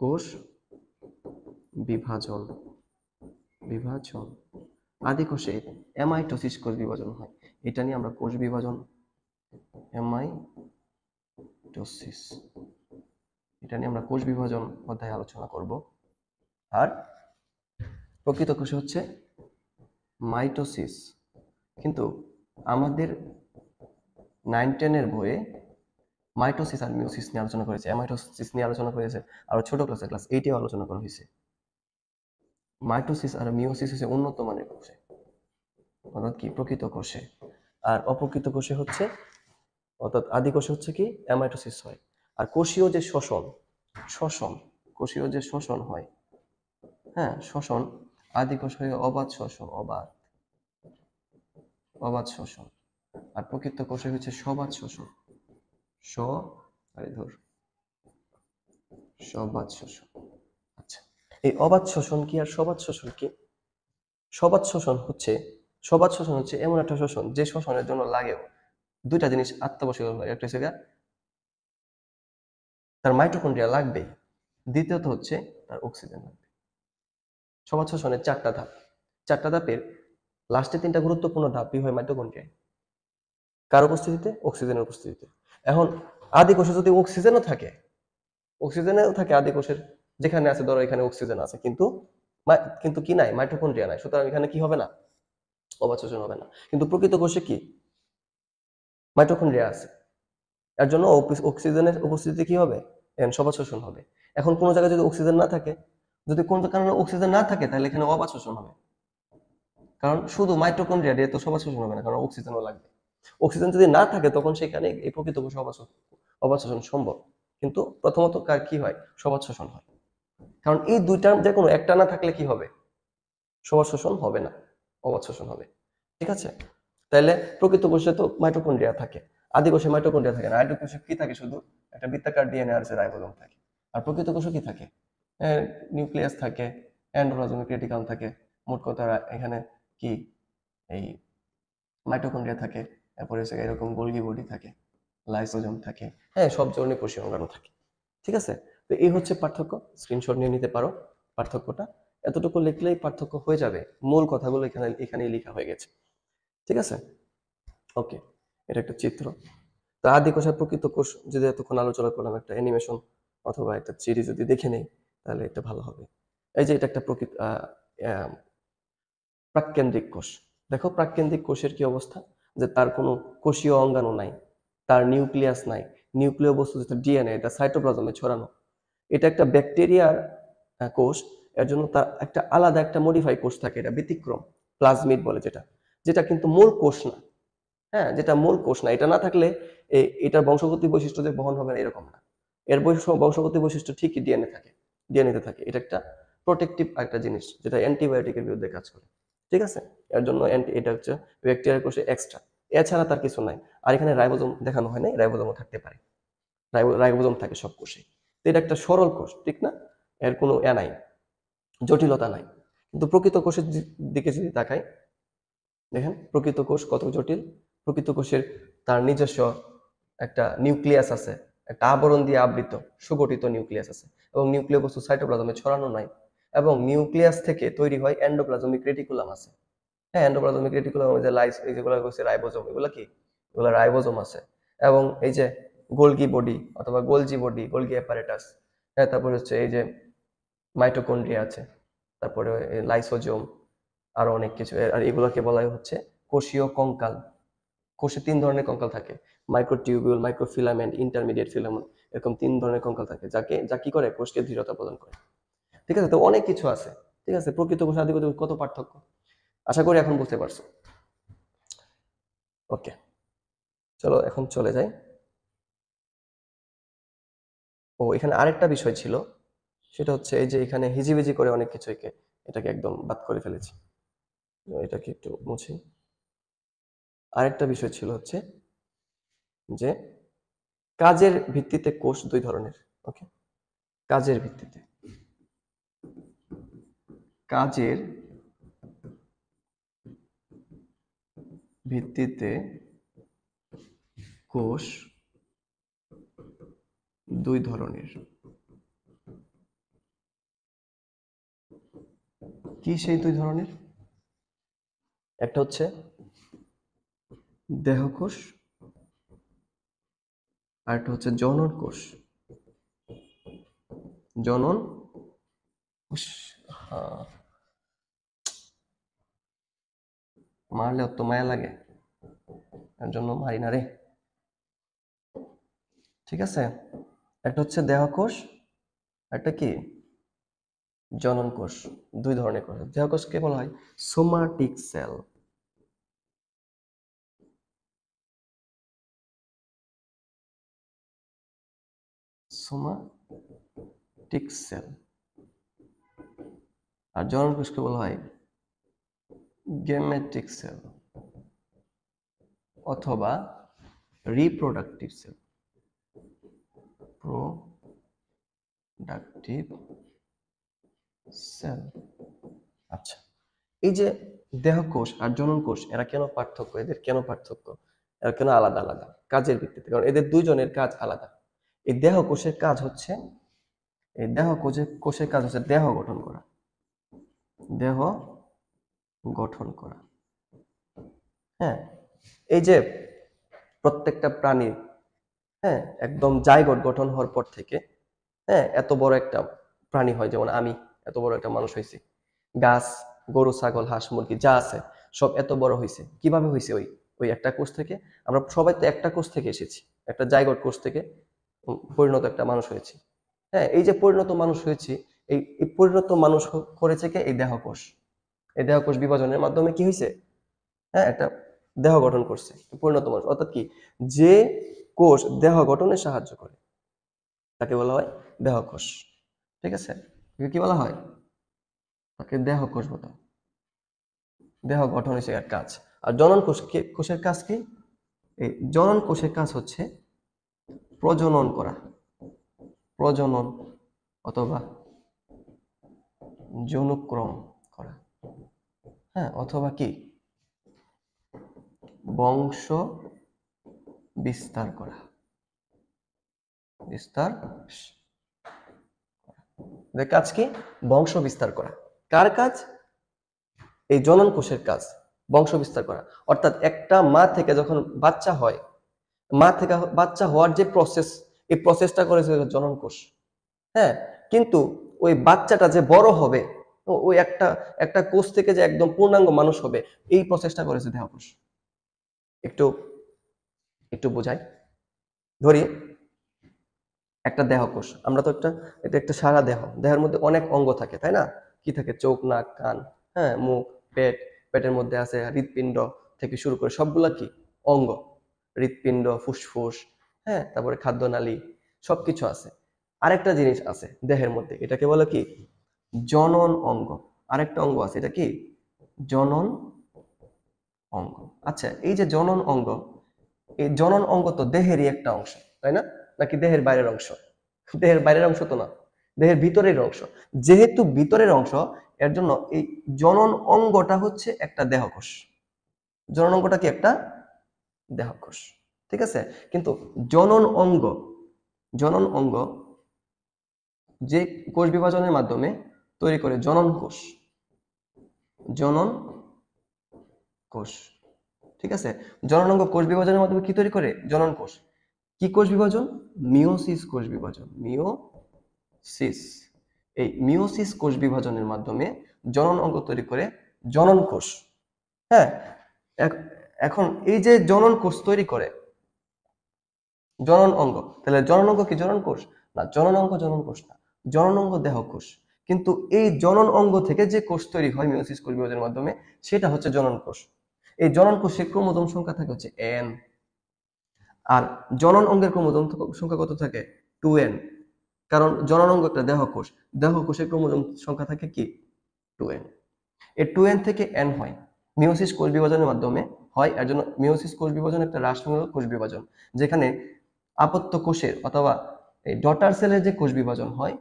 কোষ বিভাজন বিভাজন আদি কোষে অ্যামাইটোসিস কোষ বিভাজন হয়, এটা নিয়ে আমরা কোষ বিভাজন, অ্যামাইটোসিস এটা নিয়ে আমরা কোষ বিভাজন অধ্যায়ে আলোচনা করব। আর প্রকৃত কোষে হচ্ছে মাইটোসিস। কিন্তু আমাদের 9-10 বইয়ে মাইটোসিস আর মিওসিস নিয়ে আলোচনা করেছে, অ্যামাইটোসিস নিয়ে আলোচনা করেছে, আর ছোট ক্লাসে ক্লাস 8 আলোচনা করা হয়েছে। মাইটোসিস আর মিওসিস হচ্ছে উন্নত মানের কোষে, অর্থাৎ কি প্রকৃত কোষে, আর অপ্রকৃত কোষে হচ্ছে অর্থাৎ আদি কোষে হচ্ছে কি অ্যামাইটোসিস হয়। আর কোষীয় যে কোষীয় যে শ্বসন হয়, হ্যাঁ শ্বসন, আদি কোষ হয় অবাধ শ্বসন, অবাধ শ্বসন। আর প্রকৃত কোষে হচ্ছে সবাধ শ্বসন, সবাধ শ্বসন। আচ্ছা, এই অবাধ শ্বসন কি আর সবাধ শ্বসন কি? সবাধ শ্বসন হচ্ছে এমন একটা শ্বসন যে শ্বসনের জন্য লাগেও দুইটা জিনিস অত্যাবশ্যক, একটা হচ্ছে তার মাইটোকন্ড্রিয়া লাগবে, দ্বিতীয়ত হচ্ছে তার অক্সিজেন লাগবে। সবাধ শ্বসনের 4টা ধাপ, 4টা ধাপের লাস্টে 3টা গুরুত্বপূর্ণ ধাপই হয় মাইটোকন্ড্রিয়া। কার উপস্থিতিতে? অক্সিজেনের উপস্থিতিতে। এখন আদি কোষে যদি অক্সিজেনও থাকে আদি কোষের, যেখানে আছে ধরো এখানে অক্সিজেন আছে, কিন্তু কি নাই? মাইটোকন্ড্রিয়া নাই। সুতরাং এখানে কি হবে না? অবাধ শ্বসন হবে না। কিন্তু প্রকৃত কোষে কি মাইটোকন্ড্রিয়া আছে, এর জন্য অক্সিজেনের উপস্থিতিতে কি হবে? সবাধ শ্বসন হবে। এখন কোনো জায়গায় যদি অক্সিজেন না থাকে, যদি কোনো কারণে অক্সিজেন না থাকে, তাহলে এখানে অবাধ শ্বসন হবে। কারণ শুধু মাইটোকন্ড্রিয়া দিয়ে তো সবাধ শ্বসন হবে না, কারণ অক্সিজেনও লাগবে। অক্সিজেন যদি না থাকে, তখন সেখানে এই প্রকৃত কোষে অবাধ শ্বসন সম্ভব। কিন্তু প্রথমত কার কি হয়? সবাধ শ্বসন হয়। কারণ এই দুইটার যে কোনো একটা না থাকলে কি হবে? সবাধ শ্বসন হবে না, অবাধ শ্বসন হবে। ঠিক আছে? তাহলে প্রকৃত কোষে তো মাইটোকন্ড্রিয়া থাকে, আদি কোষে মাইটোকন্ড্রিয়া থাকে না। আদি কোষে কি থাকে? শুধু একটা বৃত্তাকার ডিএনএ আর রাইবোজোম থাকে। আর প্রকৃত কোষে কি থাকে? নিউক্লিয়াস থাকে, এন্ডোপ্লাজমিক রেটিকাম থাকে। মোট কথা এখানে কি এই মাইটোকন্ড্রিয়া থাকে, তারপরে হচ্ছে এরকম গোলগি বডি থাকে, লাইসোজোম থাকে, হ্যাঁ সব ধরনের কোষীয় অঙ্গাণু থাকে। ঠিক আছে? তো এই হচ্ছে পার্থক্য, স্ক্রিনশট নিয়ে নিতে পারো পার্থক্যটা। এতটুকু লিখলেই পার্থক্য হয়ে যাবে, মূল কথাগুলো এখানেই লেখা হয়ে গেছে। ঠিক আছে? ওকে, এটা একটা চিত্র। তো আদি কোষ আর প্রকৃত কোষ যদি এতক্ষণ আলোচনা করলাম, একটা অ্যানিমেশন অথবা একটা সিরিজ যদি দেখে নেই, তাহলে এটা ভালো হবে। এই যে এটা একটা প্রাককেন্দ্রিক কোষ। দেখো প্রাককেন্দ্রিক কোষের কি অবস্থা, যে তার কোনো কোষীয় অঙ্গাণু নাই, তার নিউক্লিয়াস নাই, নিউক্লিয় বস্তু যেটা ডিএনএ, এটা সাইটোপ্লাজমে ছড়ানো। এটা একটা ব্যাকটেরিয়ার কোষ, এর জন্য তার একটা আলাদা একটা মডিফাই কোষ থাকে, এটা ব্যতিক্রম, প্লাজমিড বলে যেটা, যেটা কিন্তু মূল কোষ না। হ্যাঁ, যেটা মূল কোষ না, এটা না থাকলে এটার বংশগতি বৈশিষ্ট্য যে বহন হবে না এরকম না। এর বংশগতি বৈশিষ্ট্য ঠিকই ডিএনএতে থাকে। এটা একটা প্রোটেকটিভ একটা জিনিস, যেটা অ্যান্টিবায়োটিকের বিরুদ্ধে কাজ করে। ঠিক আছে? এর জন্য এটা হচ্ছে ব্যাকটেরিয়ার কোষে এক্সট্রা, এছাড়া তার কিছু নাই। আর এখানে রাইবোজোম দেখানো হয় নাই, রাইবোজোমও থাকতে পারে, রাইবোজোম থাকে সব কোষে। তো এটা একটা সরল কোষ, ঠিক না? এর কোনো নাই, জটিলতা নাই। কিন্তু প্রকৃত কোষের দিকে যদি তাকাই, দেখেন প্রকৃত কোষ কত জটিল। প্রকৃত কোষের তার নিজস্ব একটা নিউক্লিয়াস আছে, একটা আবরণ দিয়ে আবৃত সুগঠিত নিউক্লিয়াস আছে, এবং নিউক্লিয় বস্তু সাইটোপ্লাজমে ছড়ানো নাই। এবং নিউক্লিয়াস থেকে তৈরি হয় এন্ডোপ্লাজমিক রেটিকুলাম আছে। হ্যাঁ, এন্ডোপ্লাজমিক রেটিকুলাম, যে যেগুলো হচ্ছে রাইবোজোম, এগুলো কি? এগুলো রাইবোজোম আছে। এবং এই যে গোলগি বডি অথবা গোলজি অ্যাপারেটাস, হ্যাঁ, তারপরে হচ্ছে এই যে মাইটোকন্ড্রিয়া আছে, তারপরে লাইসোজোম, আরো অনেক কিছু। আর এগুলোকে বলা হচ্ছে কোষীয় কঙ্কাল। কোষে 3 ধরনের কঙ্কাল থাকে, মাইক্রোটিউবিউল, মাইক্রোফিলামেন্ট, ইন্টারমিডিয়েট ফিলামেন্ট, এরকম 3 ধরনের কঙ্কাল থাকে, যা কি করে? কোষকে দৃঢ়তা প্রদান করে। ঠিক আছে? তো অনেক কিছু আছে। ঠিক আছে? প্রকৃত কোষ আদি কোষ কত পার্থক্য, আশা করি এখন বুঝতে পারছো। ওকে, চলো এখন চলে যাই। এখানে আরেকটা বিষয় ছিল, সেটা হচ্ছে এই যে এখানে হিজিবিজি করে অনেক কিছু এটাকে একদম বাদ করে ফেলেছি। এটাকে একটু মুছি। আরেকটা বিষয় ছিল হচ্ছে যে কাজের ভিত্তিতে কোষ 2 ধরনের। ওকে, কাজের ভিত্তিতে কাজের ভিত্তিতে কোষ 2 ধরনের। কি সেই 2 ধরনের? একটা হচ্ছে দেহকোষ, আর একটা হচ্ছে জনন কোষ। জনন কোষ। মারলে অত মায়া লাগে, এর জন্য মারি না রে। ঠিক আছে, একটা হচ্ছে দেহকোষ, একটা কি জনন কোষ। দুই ধরনের কোষ। দেহকোষকে বলা হয় সোমাটিক সেল। Somatic cell. আর জনন কোষকে বলা হয় গেমেটিক সেল অথবা রিপ্রোডাক্টিভ সেল। Productive cell. আচ্ছা, এই যে দেহকোষ আর জনন কোষ, এরা কেন পার্থক্য, এদের কেন পার্থক্য, এরা কেন আলাদা আলাদা কাজের ভিত্তিতে? কারণ এদের দুইজনের কাজ আলাদা। এই দেহকোষের কাজ হচ্ছে, এই কোষের কাজ হচ্ছে দেহ গঠন করা, দেহ গঠন করা। হ্যাঁ, এই যে প্রত্যেকটা প্রাণী, হ্যাঁ, একদম জাইগোট গঠন হওয়ার পর থেকে, হ্যাঁ, এত বড় একটা প্রাণী হয়, যেমন আমি এত বড় একটা মানুষ হয়েছি, গাছ, গরু, ছাগল, হাঁস, মুরগি যা আছে সব এত বড় হয়েছে কিভাবে হয়েছে? ওই ওই একটা কোষ থেকে। আমরা সবাই তো একটা কোষ থেকে এসেছি, একটা জাইগোট কোষ থেকে পরিণত একটা মানুষ হয়েছি। হ্যাঁ, এই যে পরিণত মানুষ হয়েছি, এই পরিণত মানুষ করেছে কে? এই দেহকোষ। এই দেহকোষ বিভাজনের মাধ্যমে কি হয়েছে? হ্যাঁ, একটা দেহ গঠন করছে পরিণত মানুষ। অর্থাৎ কি, যে কোষ দেহ গঠনে সাহায্য করে তাকে বলা হয় দেহকোষ। ঠিক আছে, কি বলা হয়? তাকে দেহকোষ বলা হয়। দেহ গঠন হচ্ছে এর কাজ। আর জনন কোষের কাজ কি? এই জনন কোষের কাজ হচ্ছে প্রজনন করা, প্রজনন অথবা যৌনক্রম করা, হ্যাঁ, অথবা কি বংশ বিস্তার করা, বিস্তার। এদের কাজ কি? বংশ বিস্তার করা। কার কাজ? এই জনন কোষের কাজ বংশ বিস্তার করা। অর্থাৎ একটা মা থেকে যখন বাচ্চা হয়, মা থেকে বাচ্চা হওয়ার যে প্রসেস, এই প্রসেসটা করেছে জনন কোষ। হ্যাঁ, কিন্তু ওই বাচ্চাটা যে বড় হবে, ওই একটা একটা কোষ থেকে যে একদম পূর্ণাঙ্গ মানুষ হবে, এই প্রসেসটা করেছে দেহকোষ। একটু একটু বোঝাই, ধরি একটা দেহকোষ, আমরা তো এটা একটা সারা দেহ, দেহের মধ্যে অনেক অঙ্গ থাকে, তাই না? কি থাকে? চোখ, নাক, কান, হ্যাঁ, মুখ, পেট, পেটের মধ্যে আছে হৃৎপিণ্ড থেকে শুরু করে সবগুলা কি অঙ্গ। হৃৎপিণ্ড, ফুসফুস, হ্যাঁ, তারপরে খাদ্যনালী, সবকিছু আছে। আরেকটা জিনিস আছে দেহের মধ্যে, এটাকে বলে কি জনন অঙ্গ। আরেকটা অঙ্গ আছে, এটা কি জনন অঙ্গ। আচ্ছা, এই যে জনন অঙ্গ, এই জনন অঙ্গ তো দেহেরই একটা অংশ, তাই না? নাকি দেহের বাইরের অংশ? দেহের বাইরের অংশ তো না, দেহের ভিতরের অংশ। যেহেতু ভিতরের অংশ, এর জন্য এই জনন অঙ্গটা হচ্ছে একটা দেহকোষ। জনন অঙ্গটা কি একটা দেহকোষ। ঠিক আছে, কিন্তু জনন অঙ্গ, জনন অঙ্গ যে কোষ বিভাজনের মাধ্যমে তৈরি করে জনন কোষ, জনন কোষ। ঠিক আছে, জনন অঙ্গ কোষ বিভাজনের মাধ্যমে কি তৈরি করে? জনন কোষ। কি কোষ বিভাজন? মিওসিস কোষ বিভাজন। মিওসিস। এই মিওসিস কোষ বিভাজনের মাধ্যমে জনন অঙ্গ তৈরি করে জনন কোষ। হ্যাঁ, এখন এই যে জনন কোষ তৈরি করে জনন অঙ্গ, তাহলে জনন অঙ্গ কি জনন কোষ? না, জনন অঙ্গ জনন কোষ না, জনন অঙ্গ দেহ কোষ। কিন্তু এই জনন অঙ্গ থেকে যে কোষ তৈরি হয় মিওসিস কোষ বিভাজনের মাধ্যমে, সেটা হচ্ছে জনন কোষ। এই জনন কোষের ক্রোমোজোম সংখ্যা থাকে হচ্ছে n, আর জনন অঙ্গের ক্রোমোজোম সংখ্যা কত থাকে? 2n। কারণ জনন অঙ্গ একটা দেহকোষ, দেহকোষের ক্রোমোজোম সংখ্যা থাকে কি 2n। এই 2n থেকে n হয়, মিওসিস কোষ বিভাজনের মাধ্যমে হয়। এর জন্য মিওসিস কোষ বিভাজন একটা রাষ্ট্রমূলক কোষ বিভাজন, যেখানে আপত্য কোষের অথবা এই ডটার সেলের যে কোষ বিভাজন হয়,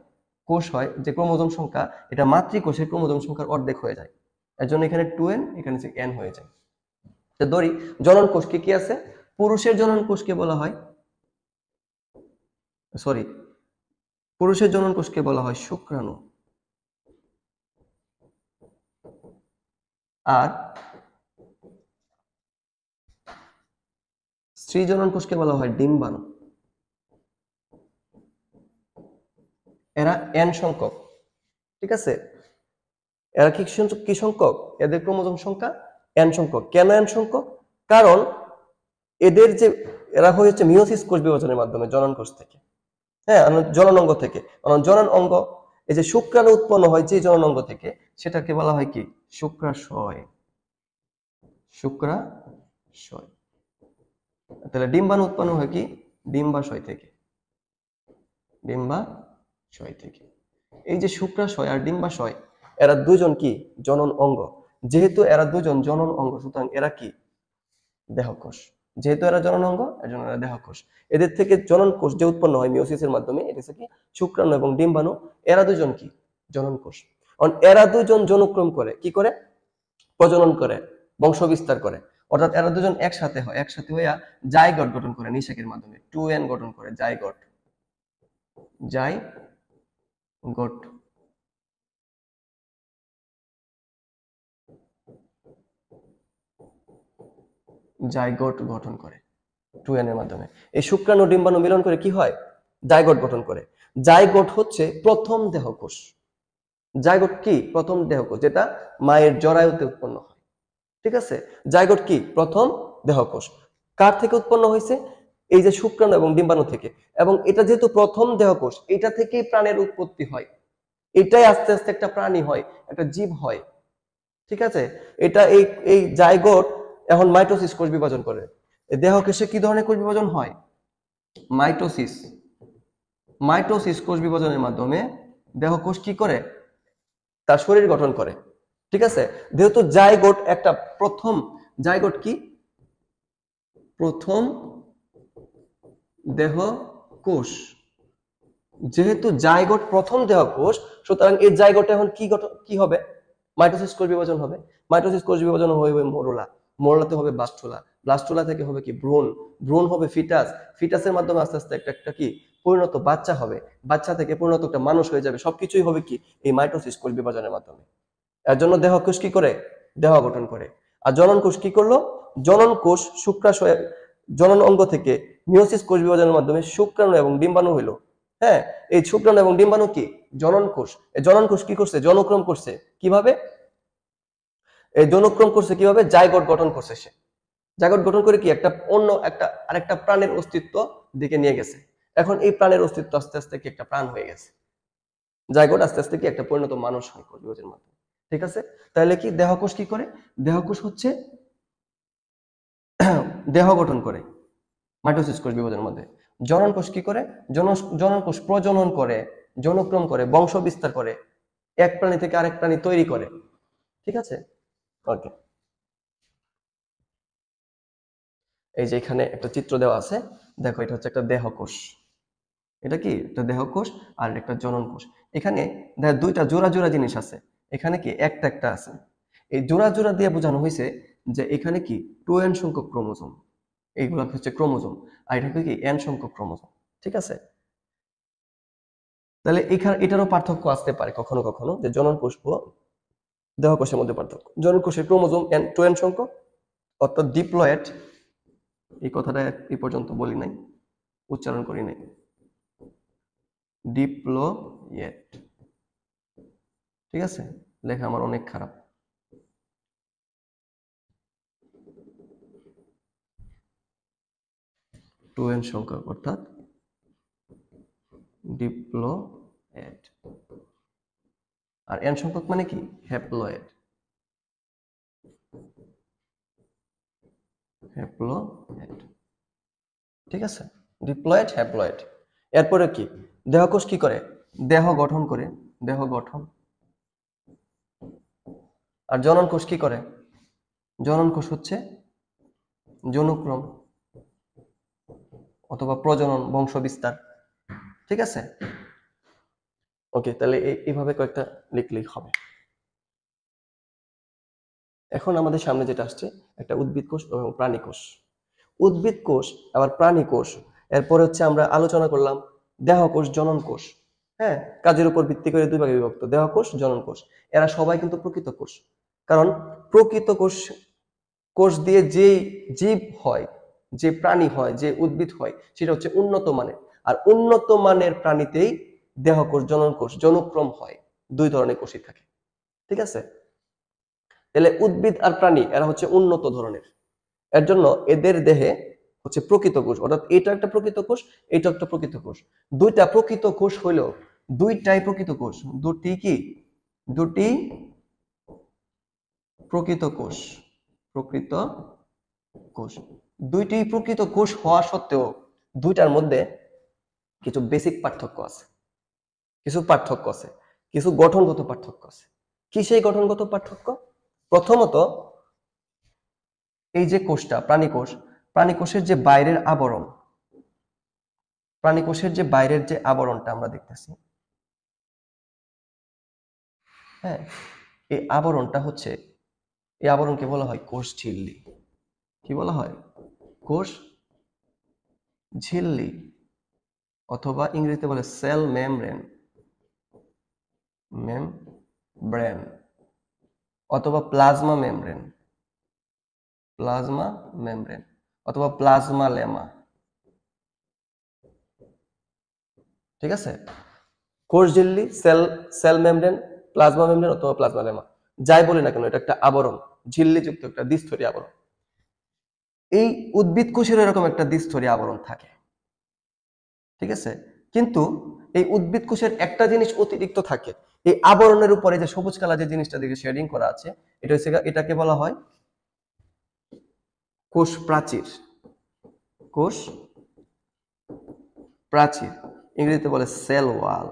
কোষ হয়, যে ক্রোমোজোম সংখ্যা, এটা মাতৃকোষের ক্রোমোজোম সংখ্যার অর্ধেক হয়ে যায়। এর জন্য এখানে 2n, এখানে n হয়ে যায়। তো ধরি জনন কোষকে কি আছে? পুরুষের জনন কোষকে বলা হয়, সরি, পুরুষের জনন কোষকে বলা হয় শুক্রাণু, আর স্ত্রী জনন কোষকে বলা হয় ডিম্বাণু। এরা n সংখ্যক, ঠিক আছে? এরা কি সংখ্যক? এদের ক্রোমোজোম সংখ্যা n সংখ্যক। কেন n সংখ্যক? কারণ এদের যে এরা হয়েছে মিওসিস কোষ বিভাজনের মাধ্যমে জনন কোষ থেকে, হ্যাঁ, জনন অঙ্গ থেকে। কারণ জনন অঙ্গ, এই যে শুক্রাণু উৎপন্ন হয় যে জনন অঙ্গ থেকে, সেটাকে বলা হয় কি? শুক্রাশয়। শুক্রাশয়। তাহলে ডিম্বাণু উৎপন্ন হয় কি? ডিম্বাশয় থেকে। ডিম্বাশয় থেকে। এই যে শুক্রাশয় আর ডিম্বাশয়, এরা দুজন কি? জনন অঙ্গ। যেহেতু এরা দুজন জনন অঙ্গ, সুতরাং এরা কি? দেহকোষ। যেহেতু এরা জনন অঙ্গ, এর জন্য এরা দেহকোষ। এদের থেকে জনন কোষ যে উৎপন্ন হয় মিওসিসের মাধ্যমে, এটা হচ্ছে কি? শুক্রাণু এবং ডিম্বাণু। এরা দুজন কি? জনন কোষ। এরা দুজন জনুক্রম করে, কি করে? প্রজনন করে, বংশ বিস্তার করে। অর্থাৎ এরা দুজন একসাথে হয়, একসাথে হইয়া জাইগোট গঠন করে নিষেকের মাধ্যমে, 2n গঠন করে, জাইগোট। জাইগোট। জাইগোট গঠন করে 2n এর মাধ্যমে। এই শুক্রাণু ডিম্বাণু মিলন করে কি হয়? জাইগোট গঠন করে। জাইগোট হচ্ছে প্রথম দেহকোষ। জাইগোট কি? প্রথম দেহকোষ, যেটা মায়ের জরায়ুতে উৎপন্ন হয়, ঠিক আছে? জাইগোট কি? প্রথম দেহকোষ। কার থেকে উৎপন্ন হয়েছে? এই যে শুক্রাণু এবং ডিম্বাণু থেকে। এবং এটা যেহেতু প্রথম দেহকোষ, এটা থেকেই প্রাণের উৎপত্তি হয়। এটাই আস্তে আস্তে একটা প্রাণী হয়, একটা জীব হয়, ঠিক আছে? এটা এই এই জাইগোট এখন মাইটোসিস কোষ বিভাজন করে। দেহকোষে কি ধরনের কোষ বিভাজন হয়? মাইটোসিস। মাইটোসিস কোষ বিভাজনের মাধ্যমে দেহকোষ কি করে? তার শরীর গঠন করে, ঠিক আছে? যেহেতু জাইগোট একটা প্রথম, জাইগোট কি? প্রথম দেহকোষ। যেহেতু জাইগোট প্রথম দেহকোষ, সুতরাং এই জাইগোটে এখন কি হবে? মাইটোসিস কোষ বিভাজন হবে। মাইটোসিস কোষ বিভাজন হবে মোরোলা। মোরোলাতে হবে ব্লাস্টোলা। ব্লাস্টোলা থেকে হবে কি? ভ্রূণ। ভ্রূণ হবে ফিটাস। ফিটাসের মাধ্যমে আস্তে আস্তে একটা কি? পরিণত বাচ্চা হবে। বাচ্চা থেকে পরিণত একটা মানুষ হয়ে যাবে। সবকিছুই হবে কি? এই মাইটোসিস কোষ বিভাজনের মাধ্যমে। এর জন্য দেহকোষ কি করে? দেহ গঠন করে। আর জনন কোষ কি করলো? জনন কোষ শুক্রাশয়, জনন অঙ্গ থেকে মিওসিস কোষ বিভাজনের মাধ্যমে শুক্রাণু এবং ডিম্বাণু হইলো। হ্যাঁ, এই শুক্রাণু এবং ডিম্বাণু কি? জনন কোষ। এই জনন কোষ কি করছে? জনক্রম করছে। কিভাবে? এই জনক্রম করছে কিভাবে? জাইগোট গঠন করছে সে। জাইগোট গঠন করে কি? আরেকটা প্রাণের অস্তিত্ব দিকে নিয়ে গেছে। এখন এই প্রাণের অস্তিত্ব আস্তে আস্তে কি? একটা প্রাণ হয়ে গেছে। জাইগোট আস্তে আস্তে কি? একটা পরিণত মানুষ হয় কোষ বিভাজনের মাধ্যমে, ঠিক আছে? তাহলে কি দেহকোষ কি করে? দেহকোষ হচ্ছে দেহ গঠন করে মাইটোসিস কোষ বিভাজনের মধ্যে। জনন কোষ কি করে? জনন কোষ প্রজনন করে, যৌনক্রম করে, বংশ বিস্তার করে, এক প্রাণী থেকে আরেক প্রাণী তৈরি করে, ঠিক আছে? ওকে, এই যে এখানে একটা চিত্র দেওয়া আছে, দেখো এটা হচ্ছে একটা দেহকোষ। এটা কি? একটা দেহকোষ আর একটা জনন কোষ। এখানে দেখো দুইটা জোড়া জোড়া জিনিস আছে, এখানে কি? একটা একটা আছে। এই জোড়া জোড়া দিয়ে বোঝানো হয়েছে যে এখানে কি? 2n সংখ্যক ক্রোমোজোম। এইগুলা হচ্ছে ক্রোমোজোম, আর এটা কি? n সংখ্যক ক্রোমোজোম, ঠিক আছে? তাহলে এখানে এটারও পার্থক্য আসতে পারে কখনো কখনো, যে জনন কোষ ও দেহকোষের মধ্যে পার্থক্য। জনন কোষের ক্রোমোজোম 2n সংখ্যক, অর্থাৎ ডিপ্লয়েড। এই কথাটা এই পর্যন্ত বলি নাই, উচ্চারণ করি নাই। ডিপ্লয়েড, ঠিক আছে? লেখা আমার অনেক খারাপ। টু এন সংখ্যক অর্থাৎ ডিপ্লয়েড। আর এন সংখ্যক মানে কি? হ্যাপ্লয়েড। হ্যাপ্লয়েড, ঠিক আছে? Diploid, haploid. এরপরে কি? দেহকোষ কি করে? দেহ গঠন করে, দেহ গঠন। আর জনন কোষ কি করে? জনন কোষ হচ্ছে যৌনক্রম অথবা প্রজনন, বংশ বিস্তার, ঠিক আছে? ওকে, তাহলে এইভাবে কয়েকটা লিখলেই হবে। এখন আমাদের সামনে যেটা আসছে, একটা উদ্ভিদ কোষ এবং প্রাণী কোষ। উদ্ভিদ কোষ আবার প্রাণী কোষ, এরপরে হচ্ছে আমরা আলোচনা করলাম দেহকোষ, জনন কোষ। হ্যাঁ, কাজের উপর ভিত্তি করে দুই ভাগে বিভক্ত, দেহকোষ, জনন কোষ। এরা সবাই কিন্তু প্রকৃত কোষ। কারণ প্রকৃত কোষ, কোষ দিয়ে যে জীব হয়, যে প্রাণী হয়, যে উদ্ভিদ হয়, সেটা হচ্ছে উন্নত মানের। আর উন্নত মানের প্রাণীতেই দেহকোষ, জননকোষ, যৌনক্রম হয়, দুই ধরনের কোষই থাকে। ঠিক আছে, তাহলে উদ্ভিদ আর প্রাণী এরা হচ্ছে উন্নত ধরনের, এর জন্য এদের দেহে হচ্ছে প্রকৃত কোষ, অর্থাৎ এটা একটা প্রকৃত কোষ, এটা একটা প্রকৃত কোষ। দুইটা প্রকৃত কোষ হইলেও দুইটাই প্রকৃত কোষ, দুটি কি, দুটি প্রকৃত কোষ, প্রকৃত কোষ। দুইটি প্রকৃত কোষ হওয়া সত্ত্বেও দুইটার মধ্যে কিছু বেসিক পার্থক্য আছে, কিছু পার্থক্য আছে, কিছু গঠনগত পার্থক্য আছে। কি সেই গঠনগত পার্থক্য? প্রথমত, এই যে কোষটা প্রাণী কোষ, প্রাণী কোষের যে বাইরের আবরণ, প্রাণী কোষের যে বাইরের যে আবরণটা আমরা দেখতেছি, হ্যাঁ, এই আবরণটা হচ্ছে, এই আবরণকে বলা হয় কোষ ঝিল্লি। কি বলা হয়? কোষ ঝিল্লি, অথবা ইংরেজিতে বলে সেল মেমব্রেন, মেমব্রেন, অথবা প্লাজমা মেমব্রেন, প্লাজমা মেমব্রেন, অথবা প্লাজমা লেমা। ঠিক আছে, কোষ ঝিল্লি, সেল মেমব্রেন, প্লাজমা মেমব্রেন অথবা প্লাজমা লেমা, যাই বলি না কেন, এটা একটা আবরণ, ঝিল্লিযুক্ত একটা দ্বিস্তরী আবরণ। এই উদ্ভিদ কোষের এরকম একটা দ্বিস্তরী আবরণ থাকে। ঠিক আছে, কিন্তু এই উদ্ভিদ কোষের একটা জিনিস অতিরিক্ত থাকে, এই আবরণের উপরে যে সবুজ কালার যে জিনিসটা দিকে শেডিং করা আছে, এটা হচ্ছে, এটাকে বলা হয় কোষ প্রাচীর। কোষ প্রাচীর, ইংরেজিতে বলে সেল ওয়াল,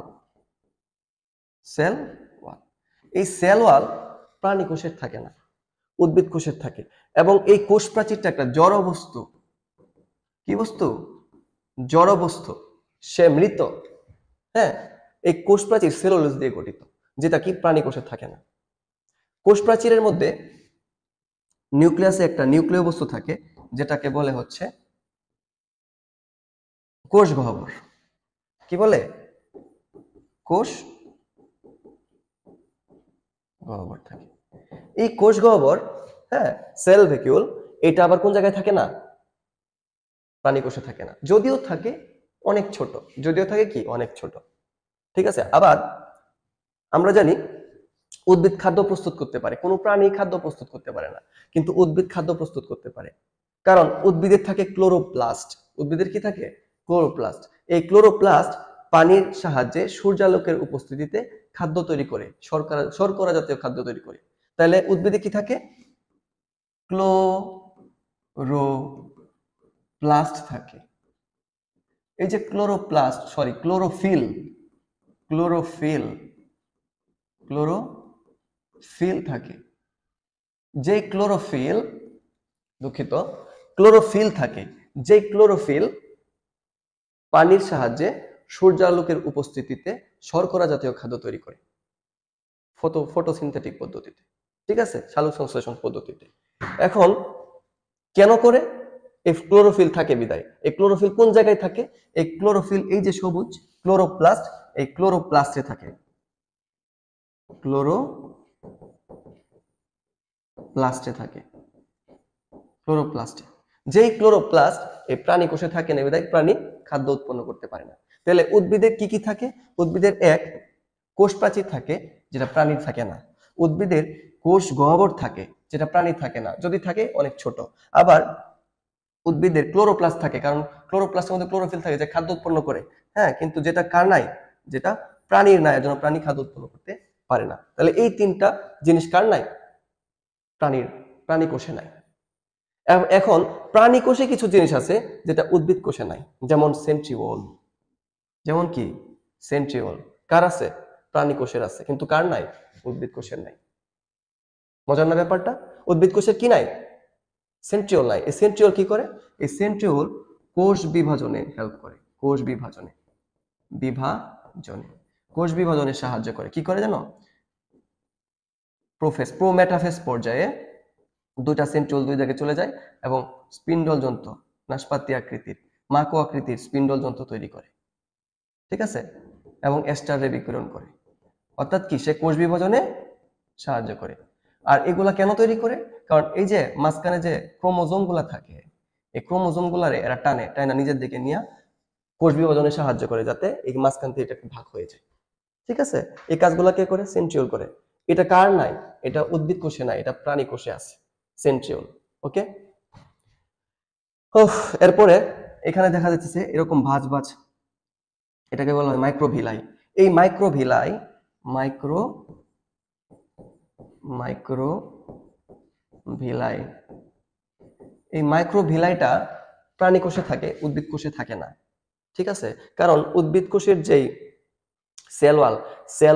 সেল ওয়াল। এই সেল ওয়াল প্রাণী কোষের থাকে না, উদ্ভিদ কোষের থাকে। এবং এই কোষ প্রাচীরটা একটা জড় বস্তু। কি বস্তু? জড় বস্তু, সে মৃত। হ্যাঁ, এই কোষ প্রাচীর সেলুলোজ দিয়ে গঠিত, যেটা কি প্রাণী কোষে থাকে না। কোষ প্রাচীরের মধ্যে নিউক্লিয়াসে একটা নিউক্লিয় বস্তু থাকে, যেটাকে বলে হচ্ছে কোষ গহ্বর। কি বলে? কোষ গহ্বর থাকে। এই কোষ গহ্বর, হ্যাঁ, সেল ভ্যাকিউল, এটা আবার কোন জায়গায় থাকে না? প্রাণী কোষে থাকে না, যদিও থাকে অনেক ছোট, যদিও থাকে কি অনেক ছোট। ঠিক আছে, আবার আমরা জানি উদ্ভিদ খাদ্য প্রস্তুত করতে পারে, কোনো প্রাণী খাদ্য প্রস্তুত করতে পারে না, কিন্তু উদ্ভিদ খাদ্য প্রস্তুত করতে পারে। কারণ উদ্ভিদের থাকে ক্লোরোপ্লাস্ট। উদ্ভিদের কি থাকে? ক্লোরোপ্লাস্ট। এই ক্লোরোপ্লাস্ট পানির সাহায্যে সূর্যালোকের উপস্থিতিতে খাদ্য তৈরি করে, শর্করা জাতীয় খাদ্য তৈরি করে। তাহলে উদ্ভিদে কি থাকে? ক্লোরোপ্লাস্ট থাকে। এই যে ক্লোরোফিল, ক্লোরোফিল, ক্লোরোফিল থাকে। যে ক্লোরোফিল, দুঃখিত, ক্লোরোফিল থাকে, যে ক্লোরোফিল পানির সাহায্যে সূর্যালোকের উপস্থিতিতে শর্করা জাতীয় খাদ্য তৈরি করে, ফটোসিনথেটিক পদ্ধতিতে। ঠিক আছে, সালোক সংশ্লেষণ পদ্ধতিতে। এখন কেন করে? এই ক্লোরোফিল থাকে বিদায়। এই ক্লোরোফিল কোন জায়গায় থাকে? এই ক্লোরোফিল, এই যে সবুজ ক্লোরোপ্লাস্ট, এই ক্লোরোপ্লাস্টে থাকে, ক্লোরোপ্লাস্টে থাকে, ক্লোরোপ্লাস্টে। যেই ক্লোরোপ্লাস্ট এই প্রাণী কোষে থাকে না, বিদায় প্রাণী খাদ্য উৎপন্ন করতে পারে না। তাহলে উদ্ভিদের কি কি থাকে? উদ্ভিদের এক, কোষ প্রাচীর থাকে, যেটা প্রাণীর থাকে না। উদ্ভিদের কোষ গহ্বর থাকে, যেটা প্রাণীর থাকে না, যদি থাকে অনেক ছোট। আবার উদ্ভিদের ক্লোরোপ্লাস্ট থাকে, কারণ ক্লোরোপ্লাস্টের মধ্যে ক্লোরোফিল থাকে, যে খাদ্য উৎপন্ন করে। হ্যাঁ, কিন্তু যেটা কার নাই? যেটা প্রাণীর নাই, এর জন্য প্রাণী খাদ্য উৎপন্ন করতে পারে না। তাহলে এই তিনটা জিনিস কার নাই? প্রাণী কোষে নাই। এখন প্রাণী কোষে কিছু জিনিস আছে যেটা উদ্ভিদ কোষে নাই, যেমন সেন্ট্রিওল। যেমন কি? সেন্ট্রিওল কার আছে? প্রাণী কোষের আছে, কিন্তু কার নাই? উদ্ভিদ কোষের নাই। মজার না ব্যাপারটা? উদ্ভিদ কোষের কি নাই? সেন্ট্রিওল নাই। এই সেন্ট্রিওল কি করে? এই সেন্ট্রিওল কোষ বিভাজনে হেল্প করে, কোষ বিভাজনে, কোষ বিভাজনে সাহায্য করে। কি করে জানো? প্রোমেটাফেজ পর্যায়ে দুইটা সেন্ট্রিওল দুই জায়গায় চলে যায় এবং স্পিন্ডল যন্ত্র, নাশপাতি আকৃতির, মাকো আকৃতির স্পিন্ডল যন্ত্র তৈরি করে। ঠিক আছে, এবং এস্টার রে বিকিরণ করে। অর্থাৎ কি? সে কোষ বিভাজনে সাহায্য করে। আর এগুলা কেন তৈরি করে? কারণ এই যে মাঝখানে যে ক্রোমোজোম গুলা থাকে, এই ক্রোমোজোম গুলারে এরা টানে নিজের দিকে নিয়ে কোষ বিভাজনে সাহায্য করে, যাতে এই মাঝখান থেকে এটা ভাগ হয়ে যায়। ঠিক আছে, এই কাজগুলো কে করে? সেন্ট্রিওল করে। এটা কার নাই? এটা উদ্ভিদ কোষে নাই, এটা প্রাণী কোষে আছে সেন্ট্রিওল। ওকে, এরপরে এখানে দেখা যাচ্ছে এরকম ভাঁজ ভাঁজ, এটাকে বলা হয় মাইক্রোভিলাই। এই মাইক্রোভিলাই মাইক্রোভিলাই এই মাইক্রোভিলাইটা প্রাণী কোষে থাকে, উদ্ভিদ কোষে থাকে না। ঠিক আছে, কারণ উদ্ভিদ কোষের যেই সেল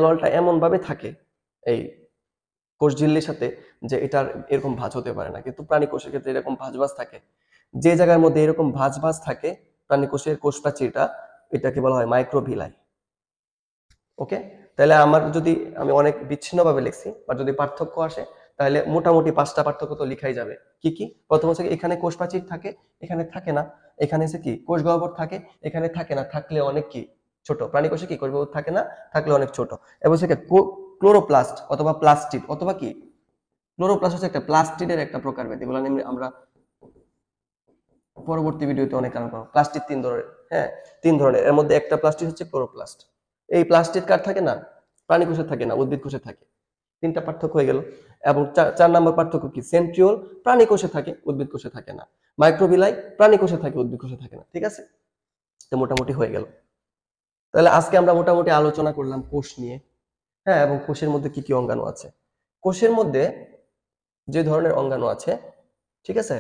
ওয়ালটা এমন ভাবে থাকে এই কোষ ঝিল্লির সাথে যে এটার এরকম ভাঁজ হতে পারে না, কিন্তু প্রাণী কোষের ক্ষেত্রে এরকম ভাঁজ থাকে। যে জায়গার মধ্যে এরকম ভাঁজ থাকে প্রাণী কোষের কোষ প্রাচীরটা, এটাকে বলা হয় মাইক্রোভিলাই। ওকে, তাহলে আমি অনেক বিচ্ছিন্নভাবে লিখছি, বা যদি পার্থক্য আসে তাহলে মোটামুটি 5টা পার্থক্য তো লিখাই যাবে। কি কি? প্রথম হচ্ছে এখানে কোষ প্রাচীর থাকে, এখানে থাকে না। এখানে হচ্ছে কি কোষ গহ্বর থাকে, এখানে থাকে না, থাকলে অনেক কি ছোট। প্রাণী কোষে কি কোষ গহ্বর থাকে না, থাকলে অনেক ছোট। এবং হচ্ছে ক্লোরোপ্লাস্ট অথবা প্লাস্টিড অথবা কি ক্লোরোপ্লাস্ট হচ্ছে একটা প্লাস্টিডের একটা প্রকার ভেদ, এগুলো আমরা পরবর্তী ভিডিওতে অনেক আলোচনা করব। প্লাস্টিড 3 ধরনের, হ্যাঁ 3 ধরনের, এর মধ্যে একটা প্লাস্টিড হচ্ছে ক্লোরোপ্লাস্ট। এই প্লাস্টিড কার থাকে না? প্রাণী কোষে থাকে না, উদ্ভিদ কোষে থাকে। 3টা পার্থক্য হয়ে গেল। এবং 4 নম্বর পার্থক্য কি? সেন্ট্রিওল প্রাণী কোষে থাকে, উদ্ভিদ কোষে থাকে না। মাইক্রোভিলাই প্রাণী কোষে থাকে, উদ্ভিদ কোষে থাকে না। ঠিক আছে, তো মোটামুটি হয়ে গেল। তাহলে আজকে আমরা মোটামুটি আলোচনা করলাম কোষ নিয়ে, হ্যাঁ, এবং কোষের মধ্যে কি কি অঙ্গাণু আছে। কোষের মধ্যে যে ধরনের অঙ্গাণু আছে, ঠিক আছে,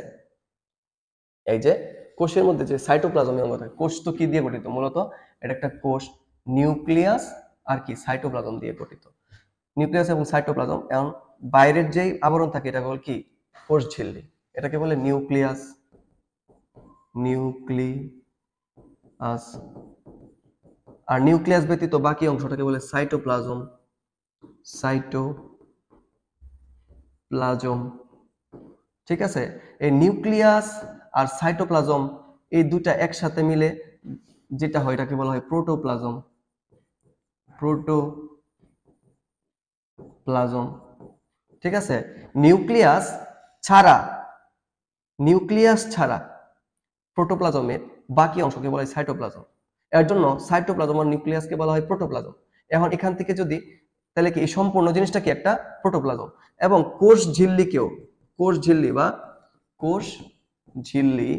এই যে কোষের মধ্যে যে সাইটোপ্লাজমীয় অঙ্গ থাকে, কোষ তো কি দিয়ে গঠিত? মূলত এটা একটা কোষ, নিউক্লিয়াস আর কি সাইটোপ্লাজম দিয়ে গঠিত। নিউক্লিয়াস এবং সাইটোপ্লাজম, এবং বাইরের যেই আবরণ থাকে এটা বলে কি? কোষ ঝিল্লি। এটাকে বলে নিউক্লিয়াস। আর নিউক্লিয়াস ব্যতীত বাকি অংশটাকে বলে সাইটোপ্লাজম। ঠিক আছে, এই নিউক্লিয়াস আর সাইটোপ্লাজম এই দুটা একসাথে মিলে যেটা হয় এটাকে বলা হয় প্রোটোপ্লাজম। ঠিক আছে, নিউক্লিয়াস ছাড়া প্রোটোপ্লাজমের বাকি অংশকে বলা হয় সাইটোপ্লাজম। এর জন্য সাইটোপ্লাজম আর নিউক্লিয়াসকে বলা হয় প্রোটোপ্লাজম। এখন এখান থেকে যদি, তাহলে কি এই সম্পূর্ণ জিনিসটা কি একটা প্রোটোপ্লাজম। এবং কোষ ঝিল্লি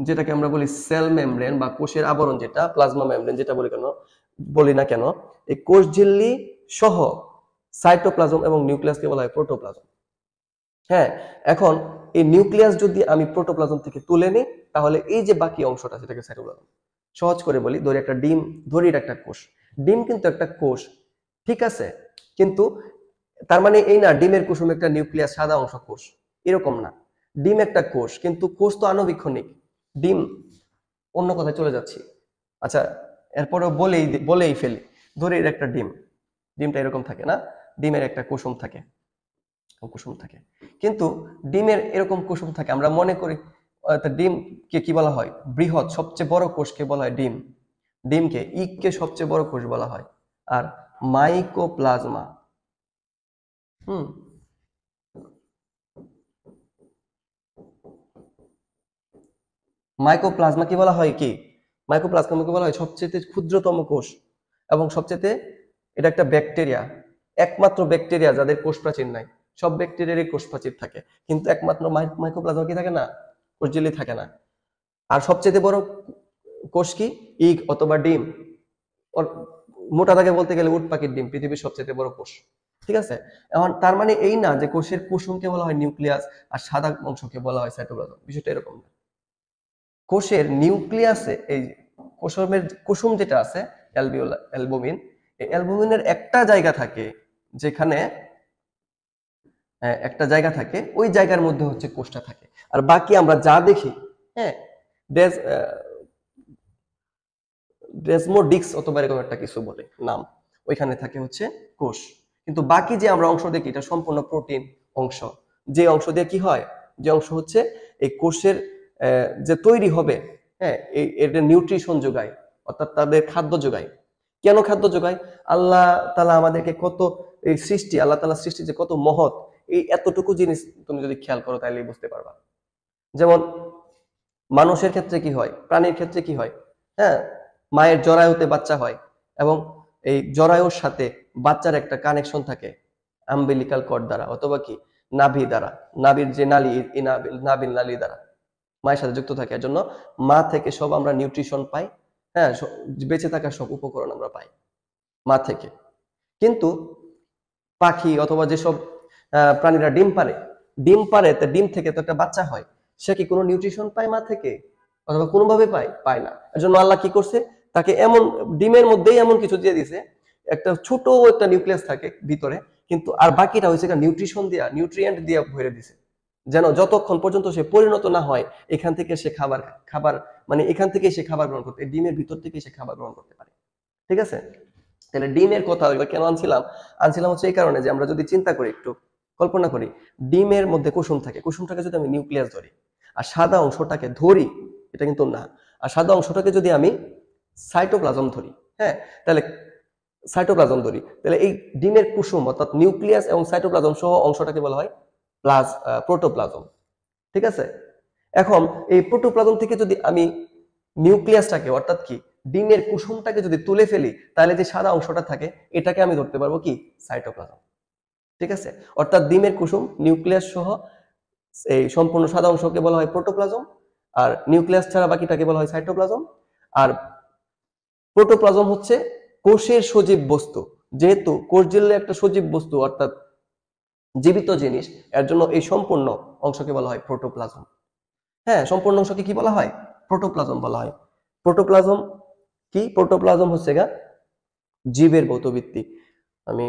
যেটাকে আমরা বলি সেল মেমব্রেন বা কোষের আবরণ, যেটা প্লাজমা মেমব্রেন যেটা বলি না কেন, এই কোষ ঝিল্লি সহ সাইটোপ্লাজম এবং নিউক্লিয়াসকে বলা হয় প্রোটোপ্লাজম। হ্যাঁ, এখন এই নিউক্লিয়াস যদি আমি প্রোটোপ্লাজম থেকে তুলে নিই, তাহলে এই যে বাকি অংশটা সেটাকে সাইটোপ্লাজম। সহজ করে বলি, ধরি একটা ডিম, এটা একটা কোষ। ডিম কিন্তু একটা কোষ, ঠিক আছে, কিন্তু তার মানে এই না ডিমের কুসুম একটা নিউক্লিয়াস সাদা অংশ কোষ, এরকম না। ডিম একটা কোষ, কিন্তু কোষ তো আণুবীক্ষণিক। ডিম, অন্য কথায় চলে যাচ্ছি, আচ্ছা এরপরেও বলেই ফেলি। ধরি এর একটা ডিমটা এরকম থাকে না, ডিমের একটা কুসুম থাকে, কিন্তু ডিমের এরকম কুসুম থাকে, আমরা মনে করি ডিমকে কি বলা হয়? বৃহৎ সবচেয়ে বড় কোষকে বলা হয় ডিম। ডিমকে ইককে সবচেয়ে বড় কোষ বলা হয়। আর মাইকোপ্লাজমা, মাইকোপ্লাজমাকে বলা হয় কি? মাইকোপ্লাজমাকে বলা হয় সবচেয়ে ক্ষুদ্রতম কোষ, এবং সবচেয়ে এটা একটা ব্যাকটেরিয়া, একমাত্র ব্যাকটেরিয়া যাদের কোষ প্রাচীর নাই। সব ব্যাকটেরিয়ারই কোষ প্রাচীর থাকে, কিন্তু একমাত্র মাইকোপ্লাজমা কি থাকে না? কোষ ঝিল্লি থাকে না। আর সবচেয়ে বড় কোষ কি? ইগ অথবা ডিম। মোটা দাগে বলতে গেলে উট পাখির ডিম পৃথিবীর সবচেয়ে বড় কোষ। ঠিক আছে, এখন তার মানে এই না যে কোষের কুসুমকে বলা হয় নিউক্লিয়াস আর সাদা অংশকে বলা হয় সাইটোপ্লাজম, বিষয়টা এরকম না। কোষের নিউক্লিয়াসে এই কোষমের কুসুম যেটা আছে অ্যালবুমিন, এই অ্যালবুমিনের একটা জায়গা থাকে, যেখানে ওই জায়গার মধ্যে হচ্ছে কোষটা থাকে। আর বাকি আমরা যা দেখি, হ্যাঁ, ডেসমোডিক্স অথবা এরকম একটা কিছু বলে নাম, ওইখানে থাকে হচ্ছে কোষ। কিন্তু বাকি যে আমরা অংশ দেখি এটা সম্পূর্ণ প্রোটিন অংশ, যে অংশ দিয়ে কি হয়, যে অংশ হচ্ছে এই কোষের যে তৈরি হবে, হ্যাঁ, এটা নিউট্রিশন যোগায়, অর্থাৎ তাদের খাদ্য যোগায়। কেন খাদ্য যোগায়? আল্লাহ তাআলা আমাদেরকে কত এই সৃষ্টি, আল্লাহ তাআলা সৃষ্টি যে কত মহৎ, এই এতটুকু জিনিস তুমি যদি খেয়াল করো তাহলে বুঝতে পারবা। যেমন মানুষের ক্ষেত্রে কি হয়, প্রাণীর ক্ষেত্রে কি হয়, হ্যাঁ, মায়ের জরায়ুতে বাচ্চা হয় এবং এই জরায়ুর সাথে বাচ্চার একটা কানেকশন থাকে আম্বিলিকাল কর্ড দ্বারা অথবা কি নাভি দ্বারা, নাভির যে নালী, এই নাভির নালী দ্বারা মায়ের সাথে যুক্ত থাকে। এর জন্য মা থেকে সব আমরা নিউট্রিশন পাই। হ্যাঁ, বেঁচে থাকার সব উপকরণ আমরা পাই মা থেকে। কিন্তু পাখি অথবা যেসব প্রাণীরা ডিম পারে তো ডিম থেকে তো একটা বাচ্চা হয়, সে কি কোনো নিউট্রিশন পায় মা থেকে অথবা কোনোভাবে পায় না। এর জন্য আল্লাহ কি করছে, তাকে এমন ডিমের মধ্যেই এমন কিছু দিয়ে দিছে, একটা ছোট একটা নিউক্লিয়াস থাকে ভিতরে, কিন্তু আর বাকিটা হয়েছে নিউট্রিশন দিয়া, নিউট্রিয়েন্ট দিয়া ভরে দিছে, যেন যতক্ষণ পর্যন্ত সে পরিণত না হয় এখান থেকে সে খাবার খাবার মানে এখান থেকে সে খাবার গ্রহণ করতে, ডিমের ভিতর থেকে সে খাবার গ্রহণ করতে পারে। ঠিক আছে, তাহলে ডিমের কথা কেন আনছিলাম হচ্ছে এই কারণে যে আমরা যদি চিন্তা করি, একটু কল্পনা করি, ডিমের মধ্যে কুসুম থাকে, কুসুমটাকে যদি আমি নিউক্লিয়াস ধরি আর সাদা অংশটাকে ধরি, এটা কিন্তু না, আর সাদা অংশটাকে যদি আমি সাইটোপ্লাজম ধরি, হ্যাঁ, তাহলে সাইটোপ্লাজম ধরি, তাহলে এই ডিমের কুসুম অর্থাৎ নিউক্লিয়াস এবং সাইটোপ্লাজম সহ অংশটাকে বলা হয় প্রোটোপ্লাজম। ঠিক আছে, এখন এই প্রোটোপ্লাজম থেকে যদি আমি নিউক্লিয়াসটাকে অর্থাৎ কি ডিমের কুসুমটাকে যদি তুলে ফেলি, তাহলে যে সাদা অংশটা থাকে এটাকে আমি ধরতে পারবো কি সাইটোপ্লাজম। ঠিক আছে, অর্থাৎ ডিমের কুসুম নিউক্লিয়াস সহ এই সম্পূর্ণ সাদা অংশকে বলা হয় প্রোটোপ্লাজম, আর নিউক্লিয়াস ছাড়া বাকিটাকে বলা হয় সাইটোপ্লাজম। আর প্রোটোপ্লাজম হচ্ছে কোষের সজীব বস্তু, যেহেতু কোষঝিল্লি একটা সজীব বস্তু অর্থাৎ জীবিত জিনিস, এর জন্য এই সম্পূর্ণ অংশকে বলা হয় প্রোটোপ্লাজম। হ্যাঁ, সম্পূর্ণ অংশকে কি বলা হয়, প্রোটোপ্লাজম বলা হয়। প্রোটোপ্লাজম কি, প্রোটোপ্লাজম হচ্ছে জীবের ভৌতভিত্তি। আমি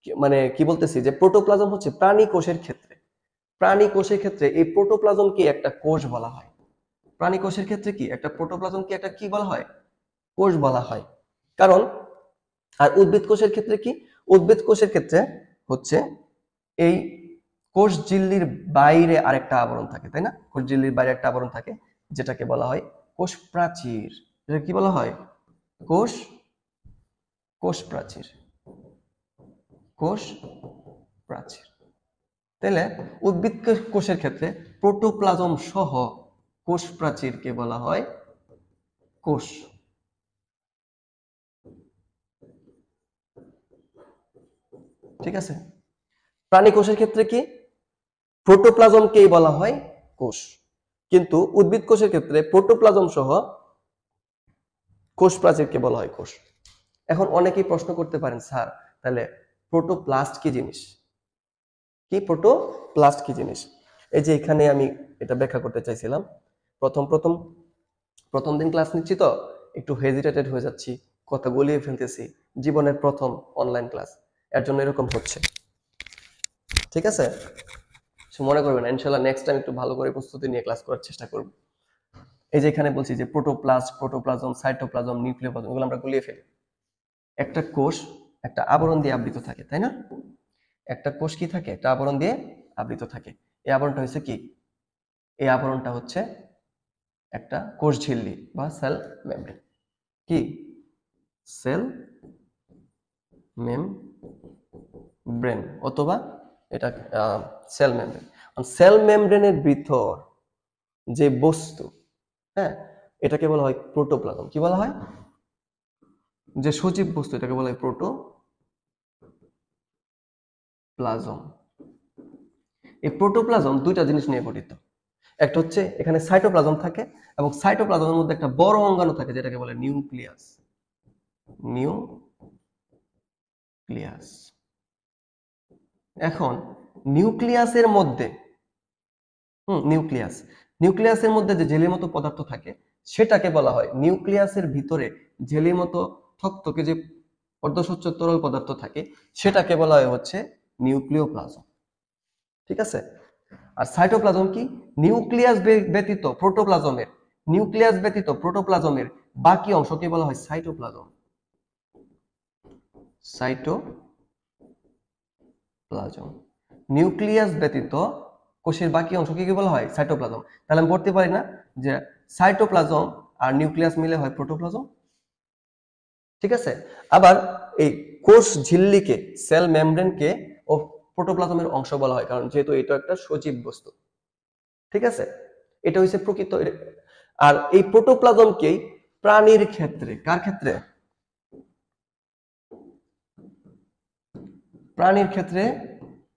মানে কি বলতেছি যে প্রোটোপ্লাজম হচ্ছে প্রাণী কোষের ক্ষেত্রে এই প্রোটোপ্লাজমকে একটা কোষ বলা হয়। প্রাণী কোষের ক্ষেত্রে কি একটা প্রোটোপ্লাজমকে একটা কি বলা হয়, কোষ বলা হয়। কারণ আর উদ্ভিদ কোষের ক্ষেত্রে কি, উদ্ভিদ কোষের ক্ষেত্রে হচ্ছে এই কোষ ঝিল্লির বাইরে আরেকটা আবরণ থাকে, তাই না, কোষ ঝিল্লির বাইরে একটা আবরণ থাকে যেটাকে বলা হয় কোষ প্রাচীর। এটা কি বলা হয়, কোষ প্রাচীর, কোষ প্রাচীর। তাহলে উদ্ভিদ কোষের ক্ষেত্রে প্রোটোপ্লাজম সহ কোষ প্রাচীরকে বলা হয় কোষ। ঠিক আছে, প্রাণী কোষের ক্ষেত্রে কি প্রোটোপ্লাজমকেই বলা হয় কোষ, কিন্তু উদ্ভিদ কোষের ক্ষেত্রে প্রোটোপ্লাজম সহ কোষ প্রাচীরকে বলা হয় কোষ। এখন অনেকেই প্রশ্ন করতে পারেন, স্যার তাহলে প্রোটোপ্লাস্ট কি জিনিস, কি প্রোটোপ্লাস্ট কি জিনিস? এই যে এখানে আমি এটা ব্যাখ্যা করতে চাইছিলাম। প্রথম দিন ক্লাস নিচ্ছি তো একটু হেজিটেটেড হয়ে যাচ্ছি, কথা গলিয়ে ফেলতেছি, জীবনের প্রথম অনলাইন ক্লাস, এর জন্য এরকম হচ্ছে। ঠিক আছে, মনে করবেন না, ইনশাআল্লাহ নেক্সট টাইম একটু ভালো করে প্রস্তুতি নিয়ে ক্লাস করার চেষ্টা করব। এই যে এখানে বলছি যে প্রোটোপ্লাস্ট, প্রোটোপ্লাজম, সাইটোপ্লাজম, নিউক্লিওপ্লাজম, এগুলো আমরা গুলিয়ে ফেলি। একটা কোষ একটা আবরণ দিয়ে আবৃত থাকে, তাই না, একটা কোষ কি থাকে, একটা আবরণ দিয়ে আবৃত থাকে। এই আবরণটা হচ্ছে কি, এই আবরণটা হচ্ছে একটা কোষ ঝিল্লি বা সেল মেমব্রেন। কি, সেল মেমব্রেন অথবা এটা সেল মেমব্রেন। সেল মেমব্রেনের ভিতর যে বস্তু, হ্যাঁ, এটাকে বলা হয় প্রোটোপ্লাজম। কি বলা হয়, যে সজীব বস্তু এটাকে বলা হয় প্রোটোপ্লাজম। এই প্রোটোপ্লাজম দুইটা জিনিস নিয়ে গঠিত, একটা হচ্ছে এখানে সাইটোপ্লাজম থাকে এবং সাইটোপ্লাজমের মধ্যে একটা বড় অঙ্গাণু থাকে যেটাকে বলে নিউক্লিয়াস। এখন নিউক্লিয়াসের মধ্যে নিউক্লিয়াসের মধ্যে যে জেলির মতো পদার্থ থাকে সেটাকে বলা হয়, নিউক্লিয়াসের ভিতরে জেলির মতো থকথকে যে অর্ধস্বচ্ছ তরল পদার্থ থাকে সেটাকে বলা হয় হচ্ছে নিউক্লিওপ্লাজম। ঠিক আছে, আর সাইটোপ্লাজম কি, ব্যতীত প্রোটোপ্লাজমের বাকি অংশকে বলা হয় সাইটোপ্লাজম। নিউক্লিয়াস ব্যতীত কোষের বাকি অংশকে কি বলা হয়, সাইটোপ্লাজম। তাহলে আমি বলতে পারি না যে সাইটোপ্লাজম আর নিউক্লিয়াস মিলে হয় প্রোটোপ্লাজম। ঠিক আছে, আবার এই কোষ ঝিল্লিকে, সেল মেমব্রেনকে ও প্রোটোপ্লাজমের অংশ বলা হয়, কারণ যেহেতু এটা একটা সজীব বস্তু। ঠিক আছে, এটা হচ্ছে প্রকৃত। আর এই প্রোটোপ্লাজমকেই প্রাণীর ক্ষেত্রে, কার ক্ষেত্রে? প্রাণীর ক্ষেত্রে,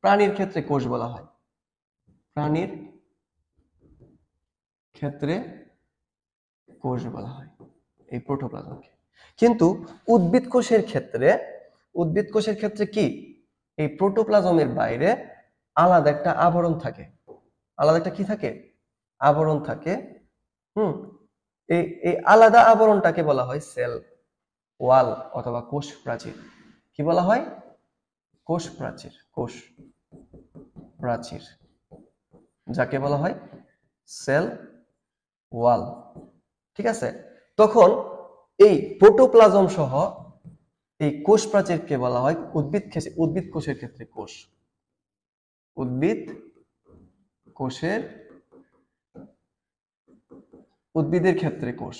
প্রাণীর ক্ষেত্রে কোষ বলা হয়, প্রাণীর ক্ষেত্রে কোষ বলা হয় এই প্রোটোপ্লাজমকে। কিন্তু উদ্ভিদ কোষের ক্ষেত্রে, উদ্ভিদ কোষের ক্ষেত্রে কি এই প্রোটোপ্লাজমের বাইরে আলাদা একটা আবরণ থাকে, আলাদা একটা কি থাকে? আবরণ থাকে। এই এই আলাদা আবরণটাকে বলা হয় সেল ওয়াল অথবা কোষ প্রাচীর। কি বলা হয়? কোষ প্রাচীর, কোষ প্রাচীর, যাকে বলা হয় সেল ওয়াল। ঠিক আছে? তখন এই প্রোটোপ্লাজম সহ এই কোষ প্রাচীরকে বলা হয় উদ্ভিদ কোষের ক্ষেত্রে কোষ, উদ্ভিদ কোষের, উদ্ভিদের ক্ষেত্রে কোষ।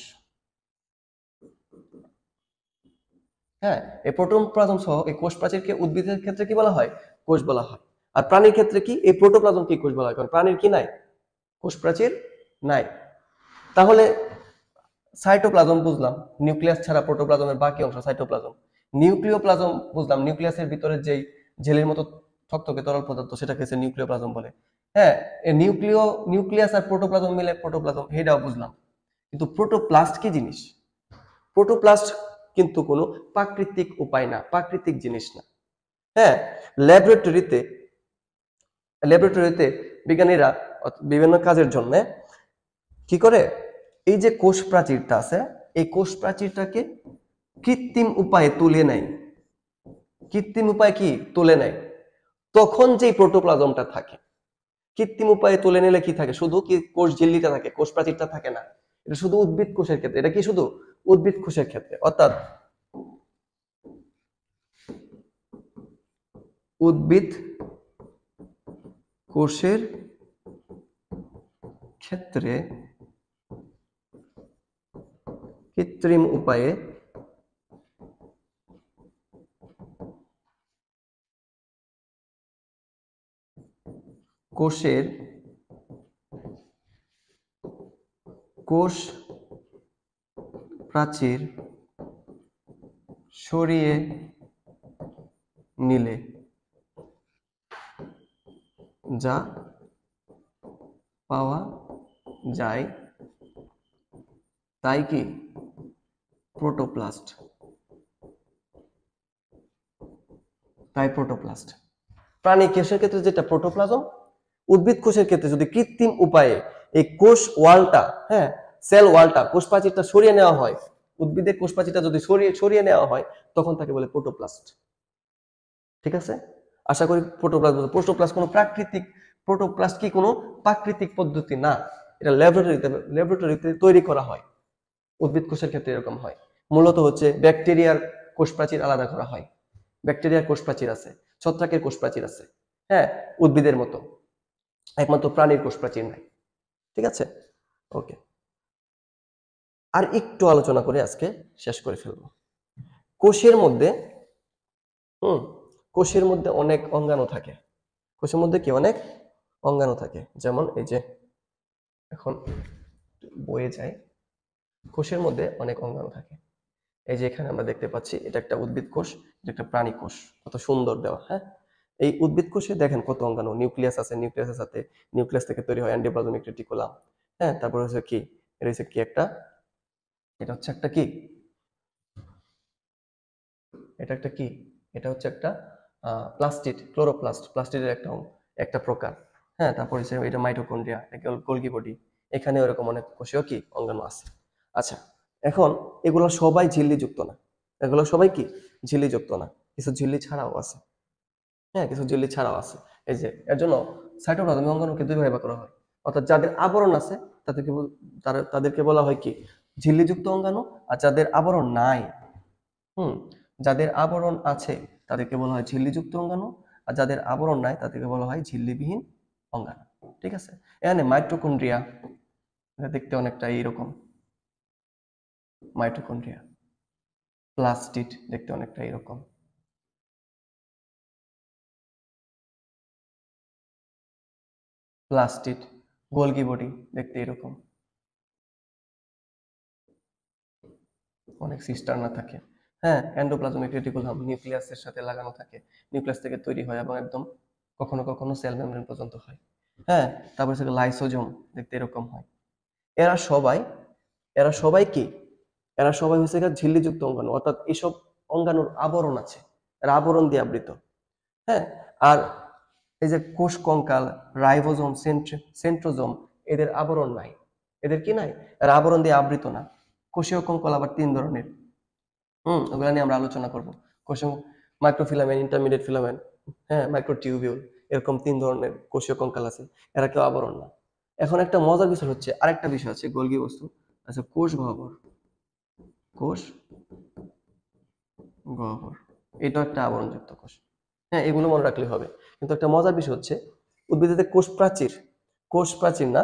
হ্যাঁ, এই প্রোটোপ্লাজম সহ এই কোষ প্রাচীরকে উদ্ভিদের ক্ষেত্রে কি বলা হয়? কোষ বলা হয়। আর প্রাণীর ক্ষেত্রে কি এই প্রোটোপ্লাজম কি কোষ বলা হয়? কারণ প্রাণীর কি নাই? কোষ প্রাচীর নাই। তাহলে সাইটোপ্লাজম বুঝলাম, নিউক্লিয়াস ছাড়া প্রোটোপ্লাজমের বাকি অংশ সাইটোপ্লাজম। নিউক্লিওপ্লাজম বুঝলাম, নিউক্লিয়াসের ভিতরে যেই জেলের মতো থকথকে তরল পদার্থ সেটাকে নিউক্লিওপ্লাজম বলে। হ্যাঁ, নিউক্লিয়াস আর প্রোটোপ্লাজম মিলে প্রোটোপ্লাজম, এটাও বুঝলাম। কিন্তু প্রোটোপ্লাস্ট কি জিনিস? প্রোটোপ্লাস্ট কিন্তু কোনো প্রাকৃতিক উপায় না, প্রাকৃতিক জিনিস না। হ্যাঁ, ল্যাবরেটরিতে ল্যাবরেটরিতে বিজ্ঞানীরা বিভিন্ন কাজের জন্য কি করে, এই যে কোষ প্রাচীরটা আছে এই কোষ প্রাচীরটাকে কৃত্রিম উপায়ে তুলে নেয়। কৃত্রিম উপায়ে কি তুলে নেয়? তখন যে প্রোটোপ্লাজমটা থাকে কৃত্রিম উপায়ে তুলে নিলে কি থাকে? শুধু কি কোষ ঝিল্লিটা থাকে, কোষ প্রাচীরটা থাকে না। এটা শুধু উদ্ভিদ কোষের ক্ষেত্রে, এটা কি শুধু উদ্ভিদ কোষের ক্ষেত্রে, অর্থাৎ উদ্ভিদ কোষের ক্ষেত্রে কৃত্রিম উপায়ে কোষের কোষ প্রাচীর সরিয়ে নিলে যা পাওয়া যায় তাই কি প্রোটোপ্লাস্ট, তাই প্রোটোপ্লাস্ট। প্রাণী কোষের ক্ষেত্রে যেটা প্রোটোপ্লাজম, উদ্ভিদ কোষের ক্ষেত্রে যদি কৃত্রিম উপায়ে এই কোষ ওয়ালটা, হ্যাঁ সেল ওয়ালটা, কোষ প্রাচীরটা সরিয়ে নেওয়া হয়, উদ্ভিদের কোষ প্রাচীরটা যদি সরিয়ে নেওয়া হয় তখন তাকে বলে প্রোটোপ্লাস্ট। ঠিক আছে? আশা করি প্রোটোপ্লাস্ট, প্রোটোপ্লাস্ট কোনো প্রাকৃতিক, প্রোটোপ্লাস্ট কি কোনো প্রাকৃতিক পদ্ধতি না, এটা ল্যাবরেটরিতে তৈরি করা হয়। উদ্ভিদ কোষের ক্ষেত্রে এরকম হয়। মূলত হচ্ছে ব্যাকটেরিয়ার কোষ প্রাচীর আলাদা করা হয়, ব্যাকটেরিয়ার কোষ প্রাচীর আছে, ছত্রাকের কোষ প্রাচীর আছে, হ্যাঁ উদ্ভিদের মতো, একমাত্র প্রাণীর কোষ প্রাচীর নাই। ঠিক আছে? ওকে, আর একটু আলোচনা করে আজকে শেষ করে ফেলবো। কোষের মধ্যে কোষের মধ্যে অনেক অঙ্গাণু থাকে, কোষের মধ্যে কি অনেক অঙ্গাণু থাকে, যেমন এই যে এখন বয়ে যায়, কোষের মধ্যে অনেক অঙ্গাণু থাকে। এই যে এখানে আমরা দেখতে পাচ্ছি এটা একটা উদ্ভিদ কোষ, এটা একটা প্রাণী কোষ, কত সুন্দর দেওয়া। হ্যাঁ, এই উদ্ভিদ কোষে দেখেন কত অঙ্গাণু, নিউক্লিয়াস আছে, নিউক্লিয়াসের সাথে নিউক্লিয়াস থেকে তৈরি হয় এন্ডোপ্লাজমিক রেটিকুলাম। হ্যাঁ, তারপর হচ্ছে কি, এটা হচ্ছে কি একটা, এটা হচ্ছে একটা কি, এটা একটা কি, এটা হচ্ছে একটা প্লাস্টিড, ক্লোরোপ্লাস্ট, প্লাস্টিডের একটা একটা প্রকার। হ্যাঁ, তারপর হচ্ছে এটা মাইটোকন্ড্রিয়া, এটা গোলগি বডি, এখানে ওরকম অনেক কোষেও কি অঙ্গাণু আছে। আচ্ছা, এখন এগুলো সবাই ঝিল্লিযুক্ত না, এগুলো সবাই কি ঝিল্লিযুক্ত না, কিছু ঝিল্লি ছাড়াও আছে। হ্যাঁ, কিছু ঝিল্লি ছাড়াও আছে। এই যে এর জন্য সাইটোপ্লাজম অঙ্গাণুকে দুই ভাগে ভাগ করা হয়, অর্থাৎ যাদের আবরণ আছে তাদেরকে তাদেরকে বলা হয় কি ঝিল্লিযুক্ত অঙ্গাণু, আর যাদের আবরণ নাই, যাদের আবরণ আছে তাদেরকে বলা হয় ঝিল্লিযুক্ত অঙ্গাণু, আর যাদের আবরণ নাই তাদেরকে বলা হয় ঝিল্লিবিহীন অঙ্গাণু। ঠিক আছে? এখানে মাইটোকন্ড্রিয়া, দেখতে অনেকটা এইরকম, মাইটোকন্ড্রিয়া, প্লাস্টিড দেখতে অনেকটা এরকম, প্লাস্টিড, গোলগি বডি দেখতে এরকম। অনেক সিস্টার্না থাকে। হ্যাঁ, এন্ডোপ্লাজমিক রেটিকুলাম নিউক্লিয়াসের সাথে লাগানো থাকে, নিউক্লিয়াস থেকে তৈরি হয় এবং একদম কখনো কখনো সেল মেমব্রেন পর্যন্ত হয়। হ্যাঁ, তারপর থেকে লাইসোজোম দেখতে এরকম হয়। এরা সবাই এরা সবাই কি এরা সবাই হচ্ছে গিয়ে ঝিল্লিযুক্ত অঙ্গাণু, অর্থাৎ এইসব অঙ্গাণুর আবরণ আছে, এরা আবরণ দিয়ে আবৃত। হ্যাঁ, আর এই যে কোষ কঙ্কাল, রাইবোজোম, সেন্ট্রোজোম, এদের আবরণ নাই। এদের কি নাই? এরা আবরণ দিয়ে আবৃত না। কোষীয় কঙ্কাল আবার 3 ধরনের। ওগুলা নিয়ে আমরা আলোচনা করব। কোষীয় মাইক্রোফিলামেন্ট, ইন্টারমিডিয়েট ফিলামেন্ট, হ্যাঁ, মাইক্রোটিউবিউল, এরকম 3 ধরনের কোষীয় কঙ্কাল আছে। এরা কেউ আবরণ না। এখন একটা মজার বিষয় হচ্ছে, আরেকটা বিষয় আছে গোলগি বস্তু, আচ্ছা, কোষ গহ্বর। কোষ গহ্বর, এটা একটা আবরণযুক্ত কোষ। হ্যাঁ, এগুলো মনে রাখলে হবে। কিন্তু একটা মজার বিষয় হচ্ছে, উদ্ভিদের কোষ প্রাচীর, কোষ প্রাচীর না,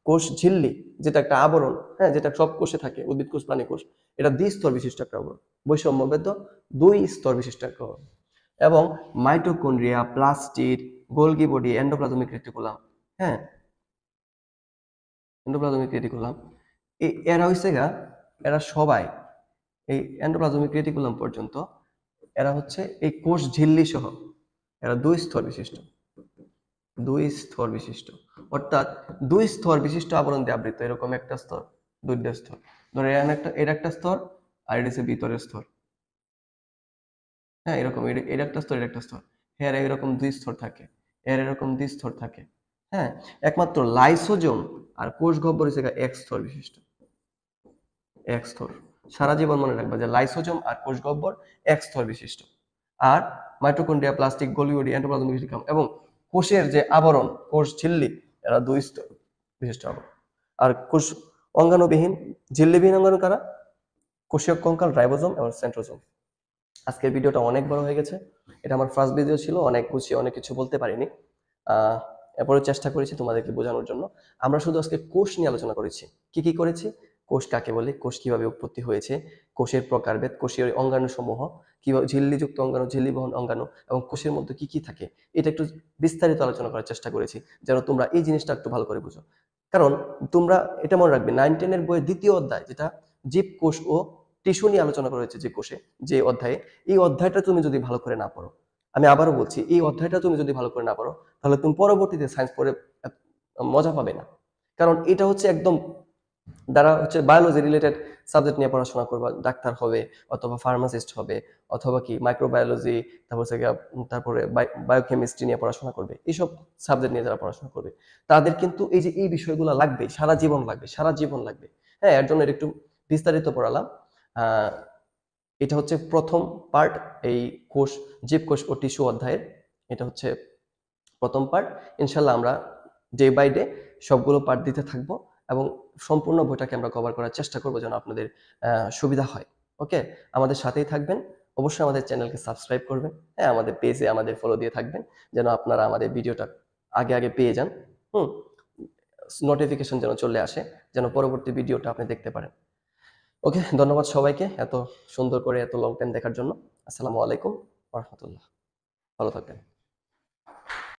কোষ ঝিল্লি, যেটা একটা আবরণ, হ্যাঁ, যেটা সব কোষে থাকে, উদ্ভিদ কোষ, প্রাণী কোষ, এটা দ্বিস্তর বিশিষ্ট একটা আবরণ, বৈষম্যবেদ্য 2 স্তর বিশিষ্ট একটা আবরণ। এবং mitochondria, plastid, Golgi body, endoplasmic reticulum, হ্যাঁ, এন্ডোপ্লাজমিক রেটিকুলাম, এরা হইছে গা, এরা সবাই এই এন্ডোপ্লাজমিক রেটিকুলাম পর্যন্ত, এরা হচ্ছে এই কোষ ঝিল্লি সহ, এরা 2 স্তর বিশিষ্ট, 2 স্তর বিশিষ্ট, অর্থাৎ 2 স্তর বিশিষ্ট আবরণ দিয়ে আবৃত। এরকম একটা স্তর, 2টা স্তর, ধরো এর একটা স্তর, আর এটা হচ্ছে ভিতরের স্তর। হ্যাঁ, এরকম এর একটা স্তর, এর একটা স্তর। হ্যাঁ, এরকম 2 স্তর থাকে, এরকম 2 স্তর থাকে। হ্যাঁ, একমাত্র লাইসোজোম আর কোষ গহ্বর হচ্ছে 1 স্তর বিশিষ্ট, 1 স্তর। সারা জীবন মনে রাখবা যে লাইসোজোম আর কোষ গহ্বর 1 স্তর বিশিষ্ট। আর mitochondria, plastic, Golgi, endoplasmic reticulum এবং কোষের যে আবরণ, কোষ ঝিল্লি, এরা 2 স্তর বিশিষ্ট আবরণ। আর কোষ অঙ্গাণুবিহীন, ঝিল্লিবিহীন অঙ্গাণু কারা? কোষীয় কঙ্কাল, রাইবোজোম এবং সেন্ট্রোজোম। আজকের ভিডিওটা অনেক বড় হয়ে গেছে, এটা আমার ফার্স্ট ভিডিও ছিল, অনেক গুছিয়ে অনেক কিছু বলতে পারিনি। এরপরে চেষ্টা করেছি তোমাদেরকে বোঝানোর জন্য। আমরা শুধু আজকে কোষ নিয়ে আলোচনা করেছি। কি কি করেছি? কোষ কাকে বলে, কোষ কিভাবে উৎপত্তি হয়েছে, কোষের প্রকারভেদ, কোষীয় অঙ্গাণু সমূহ, কিভাবে ঝিল্লিযুক্ত অঙ্গাণু, ঝিল্লিবহন অঙ্গাণু এবং কোষের মধ্যে কি কি থাকে, এটা একটু বিস্তারিত আলোচনা করার চেষ্টা করেছি, যেন তোমরা এই জিনিসটা একটু ভালো করে বুঝো। কারণ তোমরা এটা মনে রাখবে, 9-10 বইয়ের 2য় অধ্যায়, যেটা জীবকোষ ও টিস্যু নিয়ে আলোচনা করা হয়েছে যে কোষে, যে অধ্যায়ে, এই অধ্যায়টা তুমি যদি ভালো করে না পড়ো, আমি আবারও বলছি, এই অধ্যায়টা তুমি যদি ভালো করে না পড়ো, তাহলে তুমি পরবর্তীতে সায়েন্স পড়ে মজা পাবে না। কারণ এটা হচ্ছে একদম, যারা হচ্ছে বায়োলজি রিলেটেড সাবজেক্ট নিয়ে পড়াশোনা করবে, ডাক্তার হবে অথবা ফার্মাসিস্ট হবে অথবা কি মাইক্রোবায়োলজি, তারপরে বায়োকেমিস্ট্রি নিয়ে পড়াশোনা করবে, এইসব সাবজেক্ট নিয়ে যারা পড়াশোনা করবে, তাদের কিন্তু এই যে এই বিষয়গুলো লাগবে, সারা জীবন লাগবে, সারা জীবন লাগবে। হ্যাঁ, এর জন্য একটু বিস্তারিত পড়ালাম। আহ এটা হচ্ছে প্রথম পার্ট, এই কোষ, জীবকোষ ও টিস্যু অধ্যায়ের। এটা হচ্ছে প্রথম পার্ট। ইনশাল্লাহ আমরা ডে বাই ডে সবগুলো পার্ট দিতে থাকবো এবং সম্পূর্ণ বইটাকে আমরা কভার করার চেষ্টা করবো, যেন আপনাদের সুবিধা হয়। ওকে, আমাদের সাথেই থাকবেন, অবশ্যই আমাদের চ্যানেলকে সাবস্ক্রাইব করবেন। হ্যাঁ, আমাদের পেজে আমাদের ফলো দিয়ে থাকবেন, যেন আপনারা আমাদের ভিডিওটা আগে আগে পেয়ে যান। নোটিফিকেশন যেন চলে আসে, যেন পরবর্তী ভিডিওটা আপনি দেখতে পারেন। ওকে, ধন্যবাদ সবাইকে এত সুন্দর করে এত লং টাইম দেখার জন্য। আসসালামু আলাইকুম ওয়া রাহমাতুল্লাহ। ভালো থাকবেন।